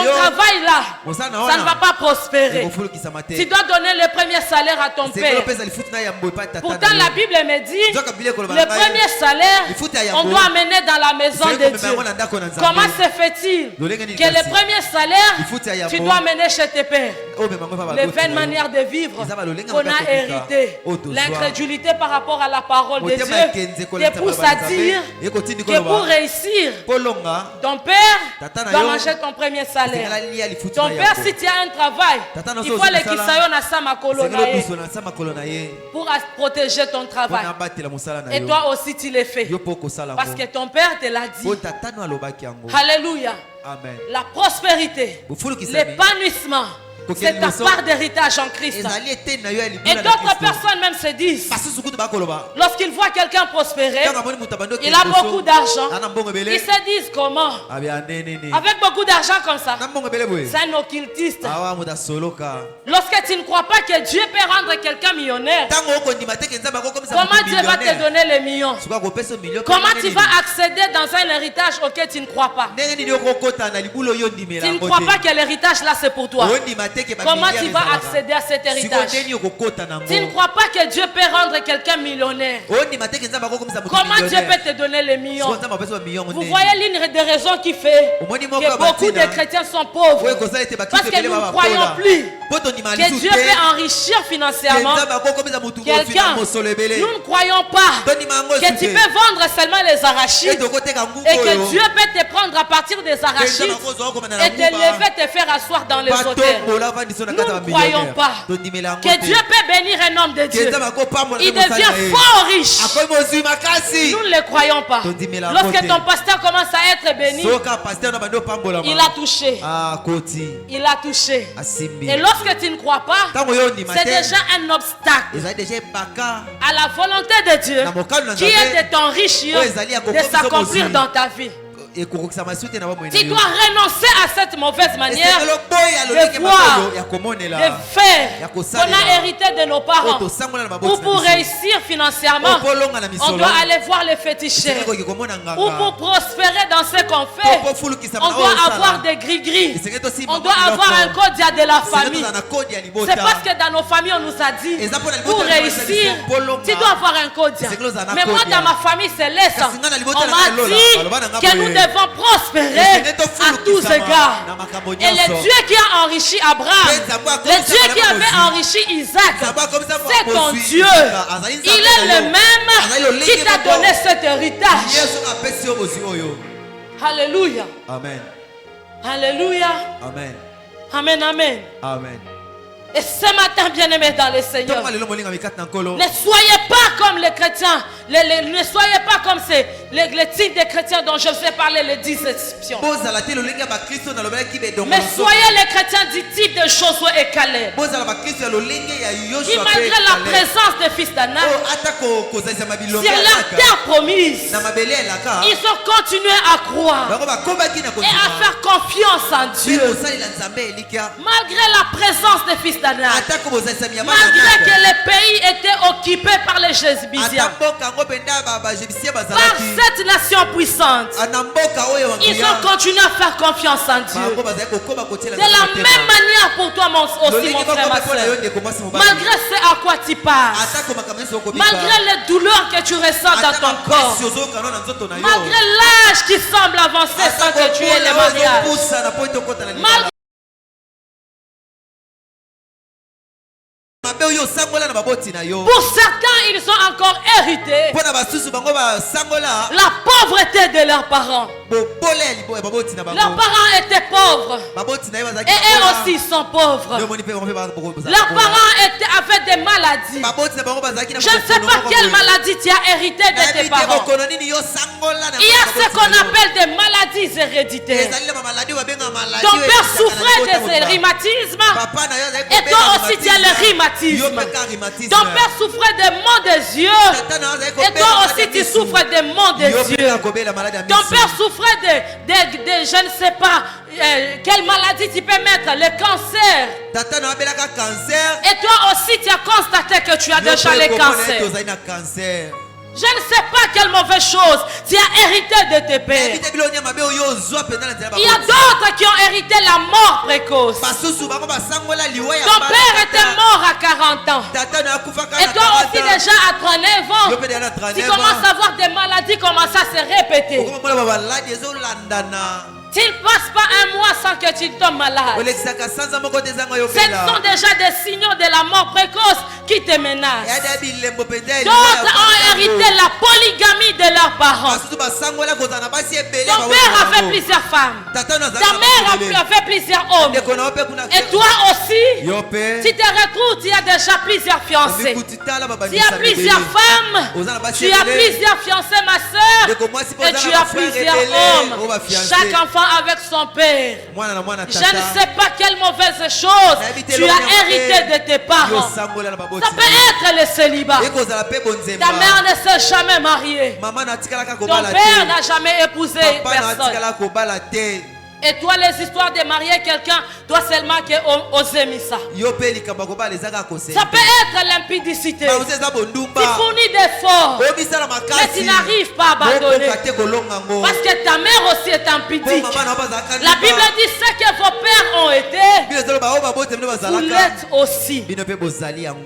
ton travail là, ça ne va pas prospérer. Tu dois donner le premier salaire à ton père. Pourtant la Bible me dit, le premier salaire, on doit amener dans la maison de Dieu. Comment se fait-il que le premier salaire, tu dois amener chez tes pères? Les vaines manières de vivre qu'on a héritées, l'incrédulité par rapport à la parole de Dieu, te pousse à dire que pour réussir, ton père doit manger ton premier salaire. Ton père, si tu as un travail, il faut le kisayo na sama kolonaye pour protéger ton travail. Et toi aussi tu le fais parce que ton père te l'a dit. Alléluia. Amen. La prospérité, l'épanouissement, c'est ta part d'héritage en Christ. Et d'autres personnes même se disent, lorsqu'ils voient quelqu'un prospérer, il a beaucoup d'argent, ils se disent comment? Avec beaucoup d'argent comme ça, c'est un occultiste. Lorsque tu ne crois pas que Dieu peut rendre quelqu'un millionnaire, comment Dieu va te donner les millions? Comment tu vas accéder dans un héritage auquel tu ne crois pas? Tu ne crois pas que l'héritage là c'est pour toi. Comment tu vas accéder à cet héritage? Tu ne crois pas que Dieu peut rendre quelqu'un millionnaire. Comment Dieu peut te donner les millions? Vous voyez l'une des raisons qui fait que beaucoup de chrétiens sont pauvres. Parce que nous ne croyons plus que Dieu peut enrichir financièrement quelqu'un. Nous ne croyons pas que tu peux vendre seulement les arachides et que Dieu peut te prendre à partir des arachides et te lever, te faire asseoir dans les hôtels. Nous ne croyons pas que Dieu peut bénir un homme de Dieu. Il devient fort riche. Nous ne le croyons pas. Lorsque ton pasteur commence à être béni, il a touché. Il a touché. Et lorsque tu ne crois pas, c'est déjà un obstacle à la volonté de Dieu qui est de t'enrichir, de s'accomplir dans ta vie. Tu dois renoncer à cette mauvaise manière de voir, de faire qu'on a hérité de nos parents. Ou pour réussir financièrement, on doit aller voir les féticheurs. Ou pour prospérer dans ce qu'on fait, on doit avoir des gris-gris. On doit avoir un code de la famille. C'est parce que dans nos familles, on nous a dit, pour réussir, tu dois avoir un code. Mais moi, dans ma famille céleste, on m'a dit que nous devons prospérer à tous égards. Et le Dieu qui a enrichi Abraham, le Dieu qui avait enrichi Isaac, c'est ton Dieu. Il est le même qui t'a donné cet héritage. Alléluia. Amen. Alléluia. Amen. Amen. Amen. Amen. Et ce matin, bien-aimés dans le Seigneur, ne soyez pas comme les chrétiens, ne soyez pas comme les types de chrétiens dont je vous ai parlé, les 10 exceptions. Mais soyez les chrétiens du type de Josué et Caleb, qui malgré la présence des fils d'Anak, sur leur terre promise, ils ont continué à croire et à faire confiance en Dieu. Malgré la présence des fils d'Anak, malgré que le pays était occupé par les Jézabéliens, par cette nation puissante, ils ont continué à faire confiance en Dieu. De la même manière pour toi aussi, mon frère, ma soeur. Malgré ce à quoi tu passes, malgré les douleurs que tu ressens dans ton corps, malgré l'âge qui semble avancer sans que tu aies le mariage, malgré pour certains, ils ont encore hérité la pauvreté de leurs parents. Leurs parents étaient pauvres et eux aussi sont pauvres. Leurs parents avaient des maladies. Je ne sais pas quelle maladie tu as hérité de tes parents. Il y a ce qu'on appelle des maladies héréditaires. Ton père souffrait des rhumatismes et toi aussi tu as le rhumatisme. Ton père souffrait des maux des yeux et toi aussi tu souffres des maux des yeux. Ton père souffrait de je ne sais pas quelle maladie tu peux mettre, le cancer. Et toi aussi tu as constaté que tu as déjà le cancer. Je ne sais pas quelle mauvaise chose tu as hérité de tes pères. Il y a d'autres qui ont hérité la mort précoce. Ton père était mort à 40 ans. Et toi aussi déjà à 39 ans. Tu commences à avoir des maladies commencent à se répéter. Tu ne passes pas un mois sans que tu tombes malade. Ce sont déjà des signaux de la mort précoce qui te menacent. D'autres ont hérité la polygamie de leurs parents. Ton père avait plusieurs femmes. Ta mère avait plusieurs hommes. Et toi aussi, tu te retrouves, tu as déjà plusieurs fiancés. Tu as plusieurs femmes. Tu as plusieurs fiancés, ma soeur. Et tu as plusieurs hommes. Chaque enfant avec son père. Je ne sais pas quelle mauvaise chose tu as hérité de tes parents. Ça peut être le célibat. Ta mère ne s'est jamais mariée. Ton père n'a jamais épousé personne. Et toi, les histoires de marier quelqu'un, toi seulement qui oser mis ça. Ça peut être l'impudicité. Tu fournis des efforts, mais tu n'arrives pas à abandonner. Parce que ta mère aussi est impudique. La Bible dit ce que vos pères ont été, vous l'êtes aussi.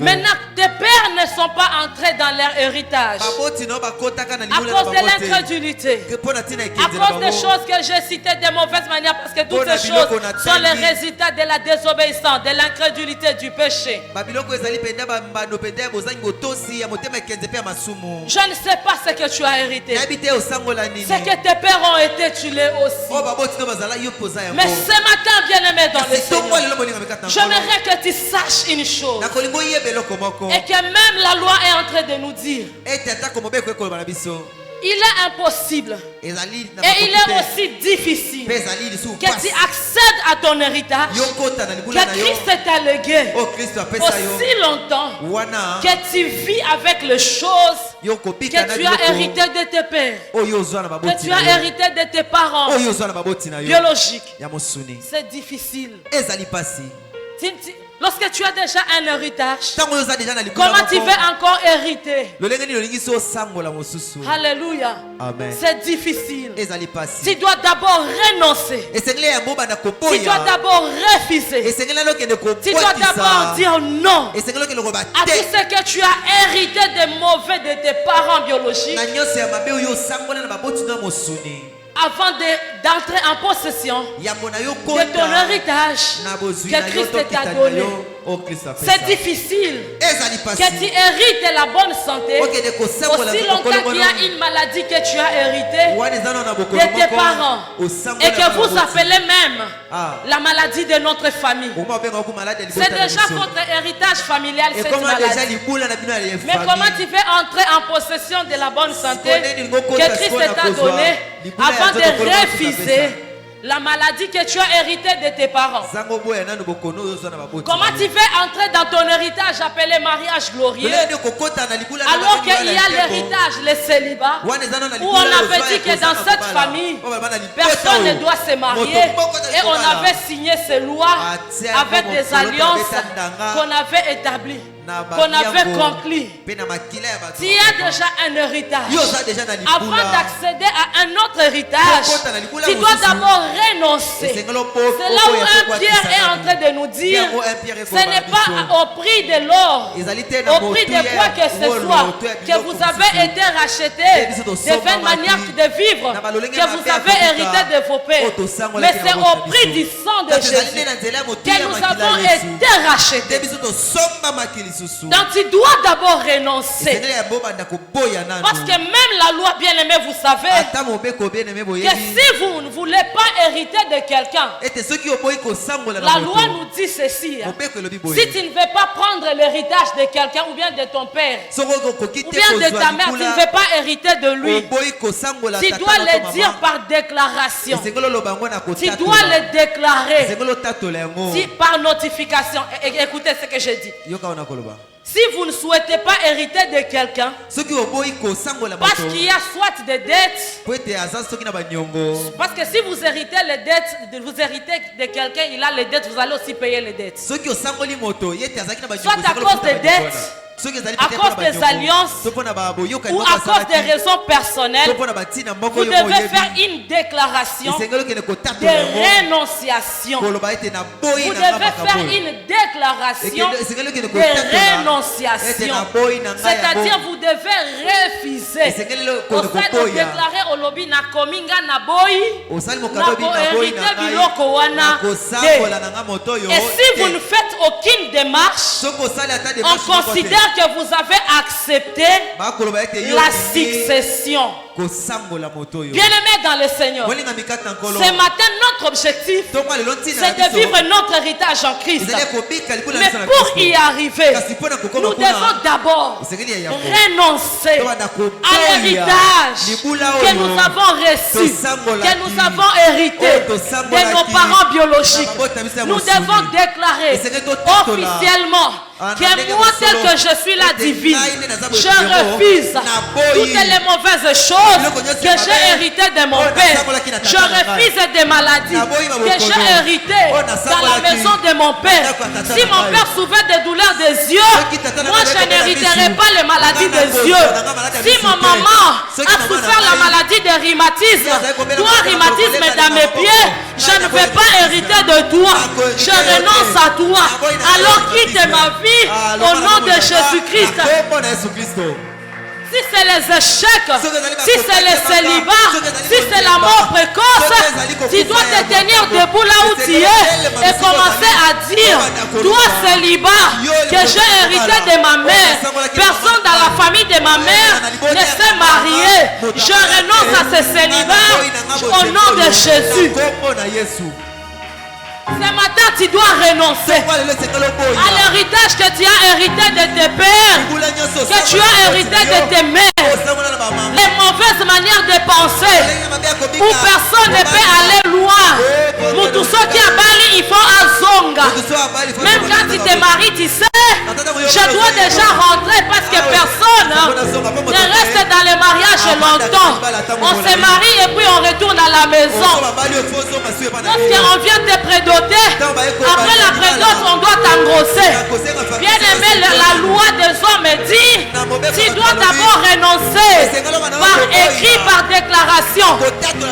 Maintenant, tes pères ne sont pas entrés dans leur héritage à cause de l'incrédulité, à cause des choses que j'ai citées de mauvaise manière. Parce que toutes ces choses sont les résultats de la désobéissance, de l'incrédulité, du péché. Je ne sais pas ce que tu as hérité. Ce que tes pères ont été, tu l'es aussi. Mais ce matin, bien-aimé dans le Seigneur, j'aimerais que tu saches une chose. Et que même la loi est en train de nous dire. Il est impossible et il est aussi difficile que tu accèdes à ton héritage que Christ t'a légué aussi longtemps que tu vis avec les choses que tu as hérité de tes pères, que tu as hérité de tes parents biologiques. C'est difficile. Lorsque tu as déjà un héritage, comment tu veux encore hériter? Alléluia. C'est difficile. Tu dois d'abord renoncer. Tu dois d'abord refuser. Tu dois d'abord dire non à tout ce que tu as hérité de mauvais de tes parents biologiques. Avant d'entrer en possession de ton héritage que Christ t'a donné. C'est difficile que tu hérites la bonne santé aussi longtemps qu'il y a une maladie que tu as héritée de tes parents et que vous appelez même la maladie de notre famille. C'est déjà votre héritage familial, cette maladie. Mais comment tu veux entrer en possession de la bonne santé que Christ t'a donnée avant de refuser la maladie que tu as héritée de tes parents? Comment tu veux entrer dans ton héritage appelé mariage glorieux alors qu'il y a l'héritage, le célibat, où on avait dit que dans cette famille, personne ne doit se marier et on avait signé ces lois avec des alliances qu'on avait établies, qu'on avait conclu. Tu as déjà un héritage. Avant d'accéder à un autre héritage, tu dois d'abord renoncer. C'est là où un Pierre est en train de nous dire, ce n'est pas au prix de l'or, au prix de quoi que ce soit, que vous avez été rachetés de vaine manière de vivre, que vous avez hérité de vos pères. Mais c'est au prix du sang de Jésus que nous avons été rachetés. Donc tu dois d'abord renoncer. Parce que même la loi, bien-aimée, vous savez que si vous ne voulez pas hériter de quelqu'un, la loi nous dit ceci. Si tu ne veux pas prendre l'héritage de quelqu'un ou bien de ton père ou bien de ta mère, tu ne veux pas hériter de lui, tu dois le dire par déclaration. Tu dois le déclarer par notification. Écoutez ce que je dis. Si vous ne souhaitez pas hériter de quelqu'un, parce qu'il y a soit des dettes, parce que si vous héritez les dettes, vous héritez de quelqu'un, il a les dettes, vous allez aussi payer les dettes. Soit à cause des dettes, à cause des alliances ou à cause des raisons personnelles, vous devez faire une déclaration de rénonciation. Vous devez faire une déclaration de rénonciation. C'est-à-dire vous devez refuser. Vous devez déclarer au lobby na kominga na boy na hérité biloko wana. Et si vous ne faites aucune démarche, on considère que vous avez accepté la succession. Bien-aimés dans le Seigneur, ce matin notre objectif c'est de vivre notre héritage en Christ. Mais pour y arriver, nous devons d'abord renoncer à l'héritage que nous avons reçu, que nous avons hérité de nos parents biologiques. Nous devons déclarer officiellement que moi tel que je suis la divine, je refuse toutes les mauvaises choses que j'ai héritées de mon père. Je refuse des maladies que j'ai héritées dans la maison de mon père. Si mon père souffrait des douleurs des yeux, moi je n'hériterai pas les maladies des yeux. Si ma maman a souffert la maladie de rhumatisme, toi rhumatisme dans mes pieds, je ne vais pas hériter de toi. Je renonce à toi. Alors quitte ma vie au nom de Jésus-Christ. Si c'est les échecs, si c'est le célibat, si c'est la mort précoce, tu dois te tenir debout là où tu es et commencer à dire, toi célibat que j'ai hérité de ma mère, personne dans la famille de ma mère ne s'est marié. Je renonce à ce célibat au nom de Jésus. Ce matin, tu dois renoncer à l'héritage que tu as hérité de tes pères, que tu as hérité de tes mères, les mauvaises manières de penser, où personne ne peut aller loin. Mutuso qui a bali, il faut à zonga. Même quand tu te maries, tu sais, je dois déjà rentrer parce que personne ne reste dans le mariage longtemps. On se marie et puis on retourne à la maison. Lorsqu'on vient te prédoter, après la prédote, on doit t'engrosser. Bien aimé, la loi des hommes dit, tu dois d'abord renoncer par écrit, par déclaration.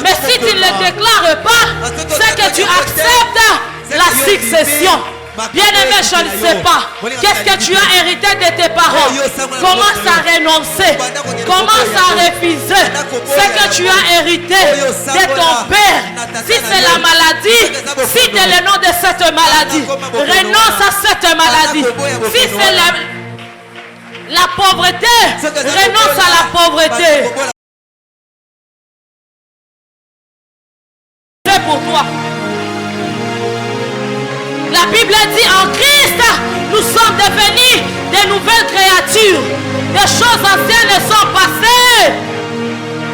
Mais si tu ne le déclares pas, c'est que tu acceptes la succession. Bien-aimé, je ne sais pas. Qu'est-ce que tu as hérité de tes parents? Commence à renoncer. Commence à refuser ce que tu as hérité de ton père. Si c'est la maladie, cite le nom de cette maladie. Renonce à cette maladie. Si c'est la pauvreté, renonce à la pauvreté. C'est pour toi. La Bible dit en Christ, nous sommes devenus de nouvelles créatures. Des choses anciennes sont passées.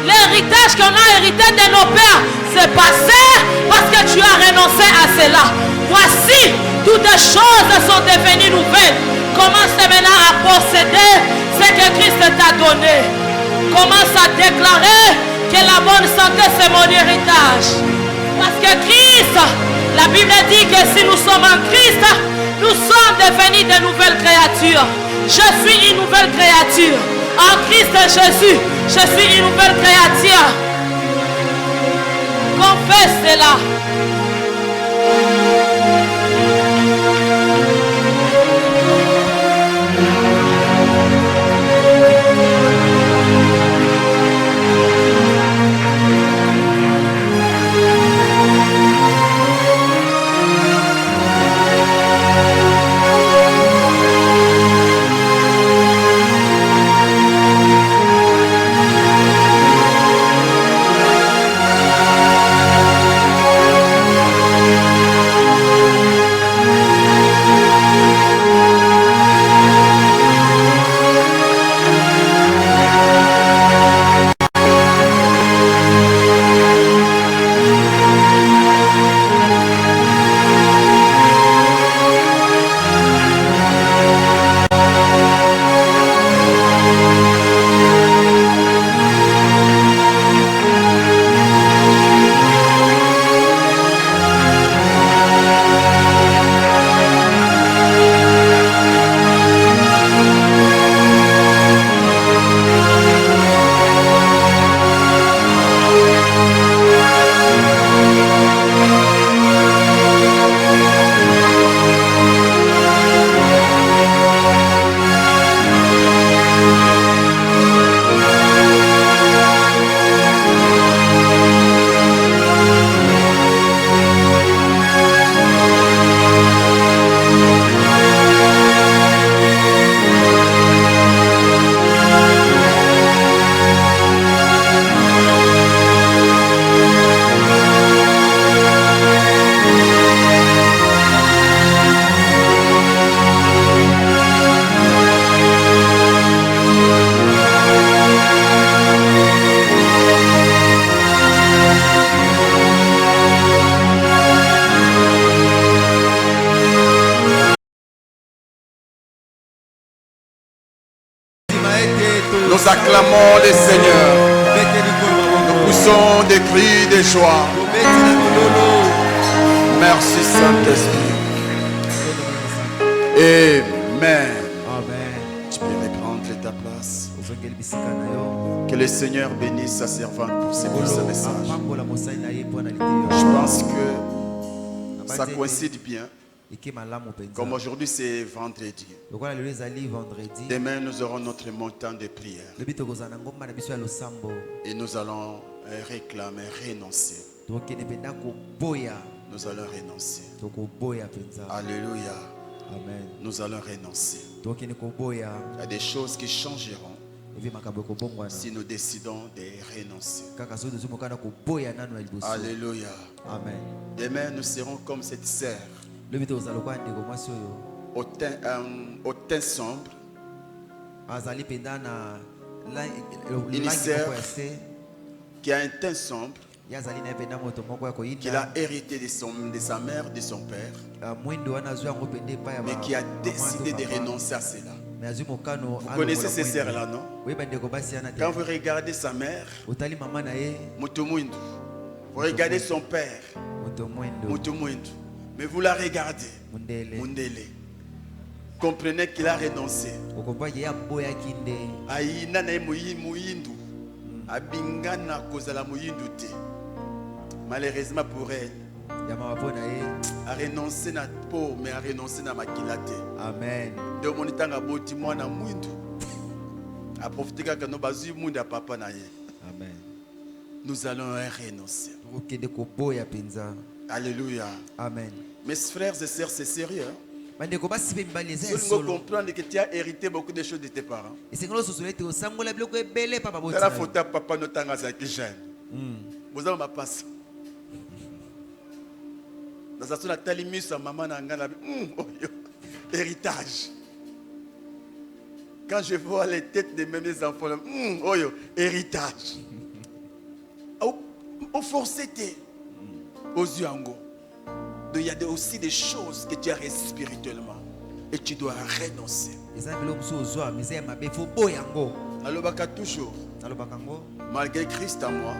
L'héritage qu'on a hérité de nos pères, c'est passé parce que tu as renoncé à cela. Voici, toutes les choses sont devenues nouvelles. Commence maintenant à posséder ce que Christ t'a donné. Commence à déclarer que la bonne santé, c'est mon héritage. Parce que Christ, la Bible dit que si nous sommes en Christ, nous sommes devenus de nouvelles créatures. Je suis une nouvelle créature. En Christ Jésus, je suis une nouvelle créature. Confesse cela. acclamons le Seigneur. Nous poussons des cris de joie. Merci Saint-Esprit. Amen. Tu peux reprendre ta place. Que le Seigneur bénisse sa servante pour ce message. Je pense que ça coïncide bien. Comme aujourd'hui c'est vendredi. Demain nous aurons notre montant de prière. Et nous allons réclamer, renoncer. Nous allons renoncer. Alléluia. Amen. Nous allons renoncer. Il y a des choses qui changeront si nous décidons de renoncer. Alléluia. Amen. Demain nous serons comme cette sœur au teint sombre. Une sœur qui a un teint sombre, qu'il a hérité de sa mère, de son père, mais qui a décidé de renoncer à cela. Vous connaissez ces sœurs-là, non? Quand vous regardez sa mère, vous regardez son père, mais vous la regardez, Mundele. Comprenez qu'il a renoncé. Malheureusement pour elle, a renoncé à peau, mais a renoncé à makilate. Amen. De mon temps boti mwana mwindu. A profiter que nous bazu munda papa na ye. Amen. Nous allons renoncer. Alléluia. Amen. Mes frères et sœurs, c'est sérieux. Vous devez comprendre que tu as hérité beaucoup de choses de tes parents. La faute à papa notanga zaki jeune. Vous avez ma passe. Dans sa talimus sa maman n'a héritage. Quand je vois les têtes de mes enfants, héritage. Au forcé aux yeux en go. Il y a aussi des choses que tu as spirituellement et tu dois renoncer. Alors toujours, malgré Christ en moi,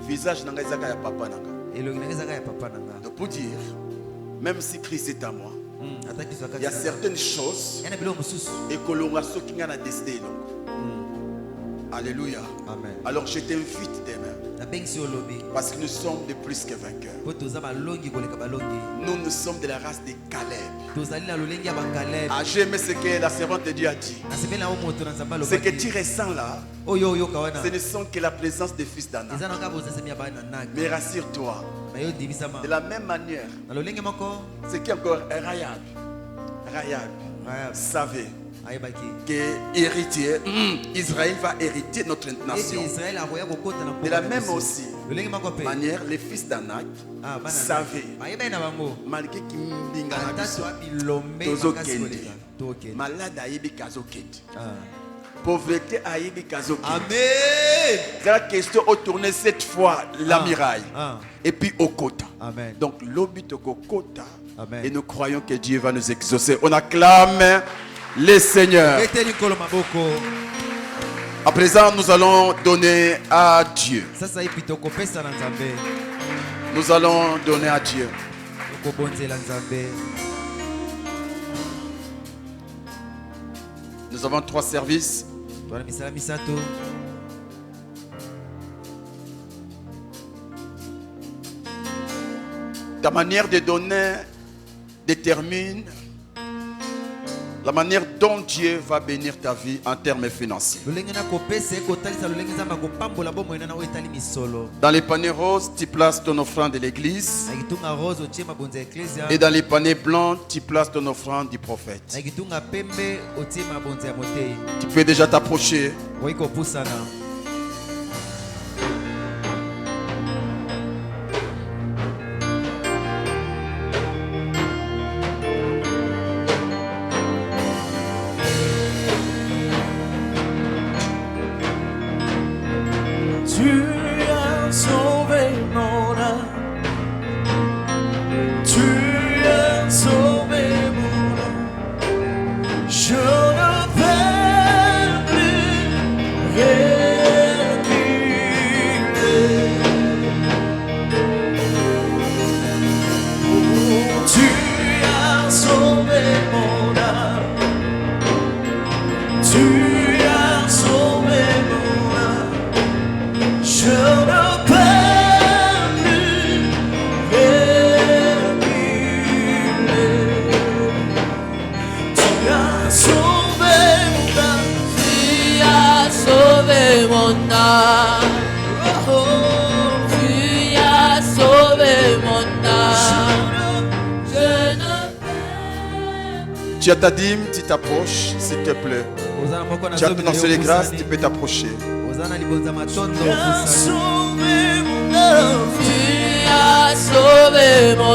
visage n'a pas papa nanga. Donc pour dire, même si Christ est à moi, il y a certaines choses et que l'on a ceux qui ont décidé. Alléluia. Amen. Alors je t'invite demain. Parce que nous sommes de plus que vainqueurs. Nous sommes de la race de Caleb. J'ai aimé ce que la servante de Dieu a dit. Ce que tu ressens là, ce ne sont que la présence des fils d'Anna. Mais rassure-toi, de la même manière, ce qui est encore Rahab savait que héritier, Israël va hériter notre nation. De la même aussi manière, les fils d'Anak savaient, malgré qu'ils malade aïbi kazokedi, pauvreté aïbi kazokedi. Amen. La question au tourner cette fois la miraille et puis au quota. Amen. Donc l'obit au quota. Amen. Et nous croyons que Dieu va nous exaucer. On acclame les seigneurs. À présent, nous allons donner à Dieu. Nous allons donner à Dieu. Nous avons 3 services. Ta manière de donner détermine la manière dont Dieu va bénir ta vie en termes financiers. Dans les paniers roses, tu places ton offrande de l'église. Et dans les paniers blancs, tu places ton offrande du prophète. Tu peux déjà t'approcher. Je ne peux plus mon âme. Tu as sauvé mon âme. Je ne peux plus reculer. Tu as sauvé mon âme. Tu as sauvé mon âme. Oh, tu as sauvé mon âme. Je ne peux. Tu as ta dîme, tu t'approches, s'il te plaît. Tu as dansé les grâces, tu peux t'approcher. Tu as sauvé mon âme. Tu as sauvé mon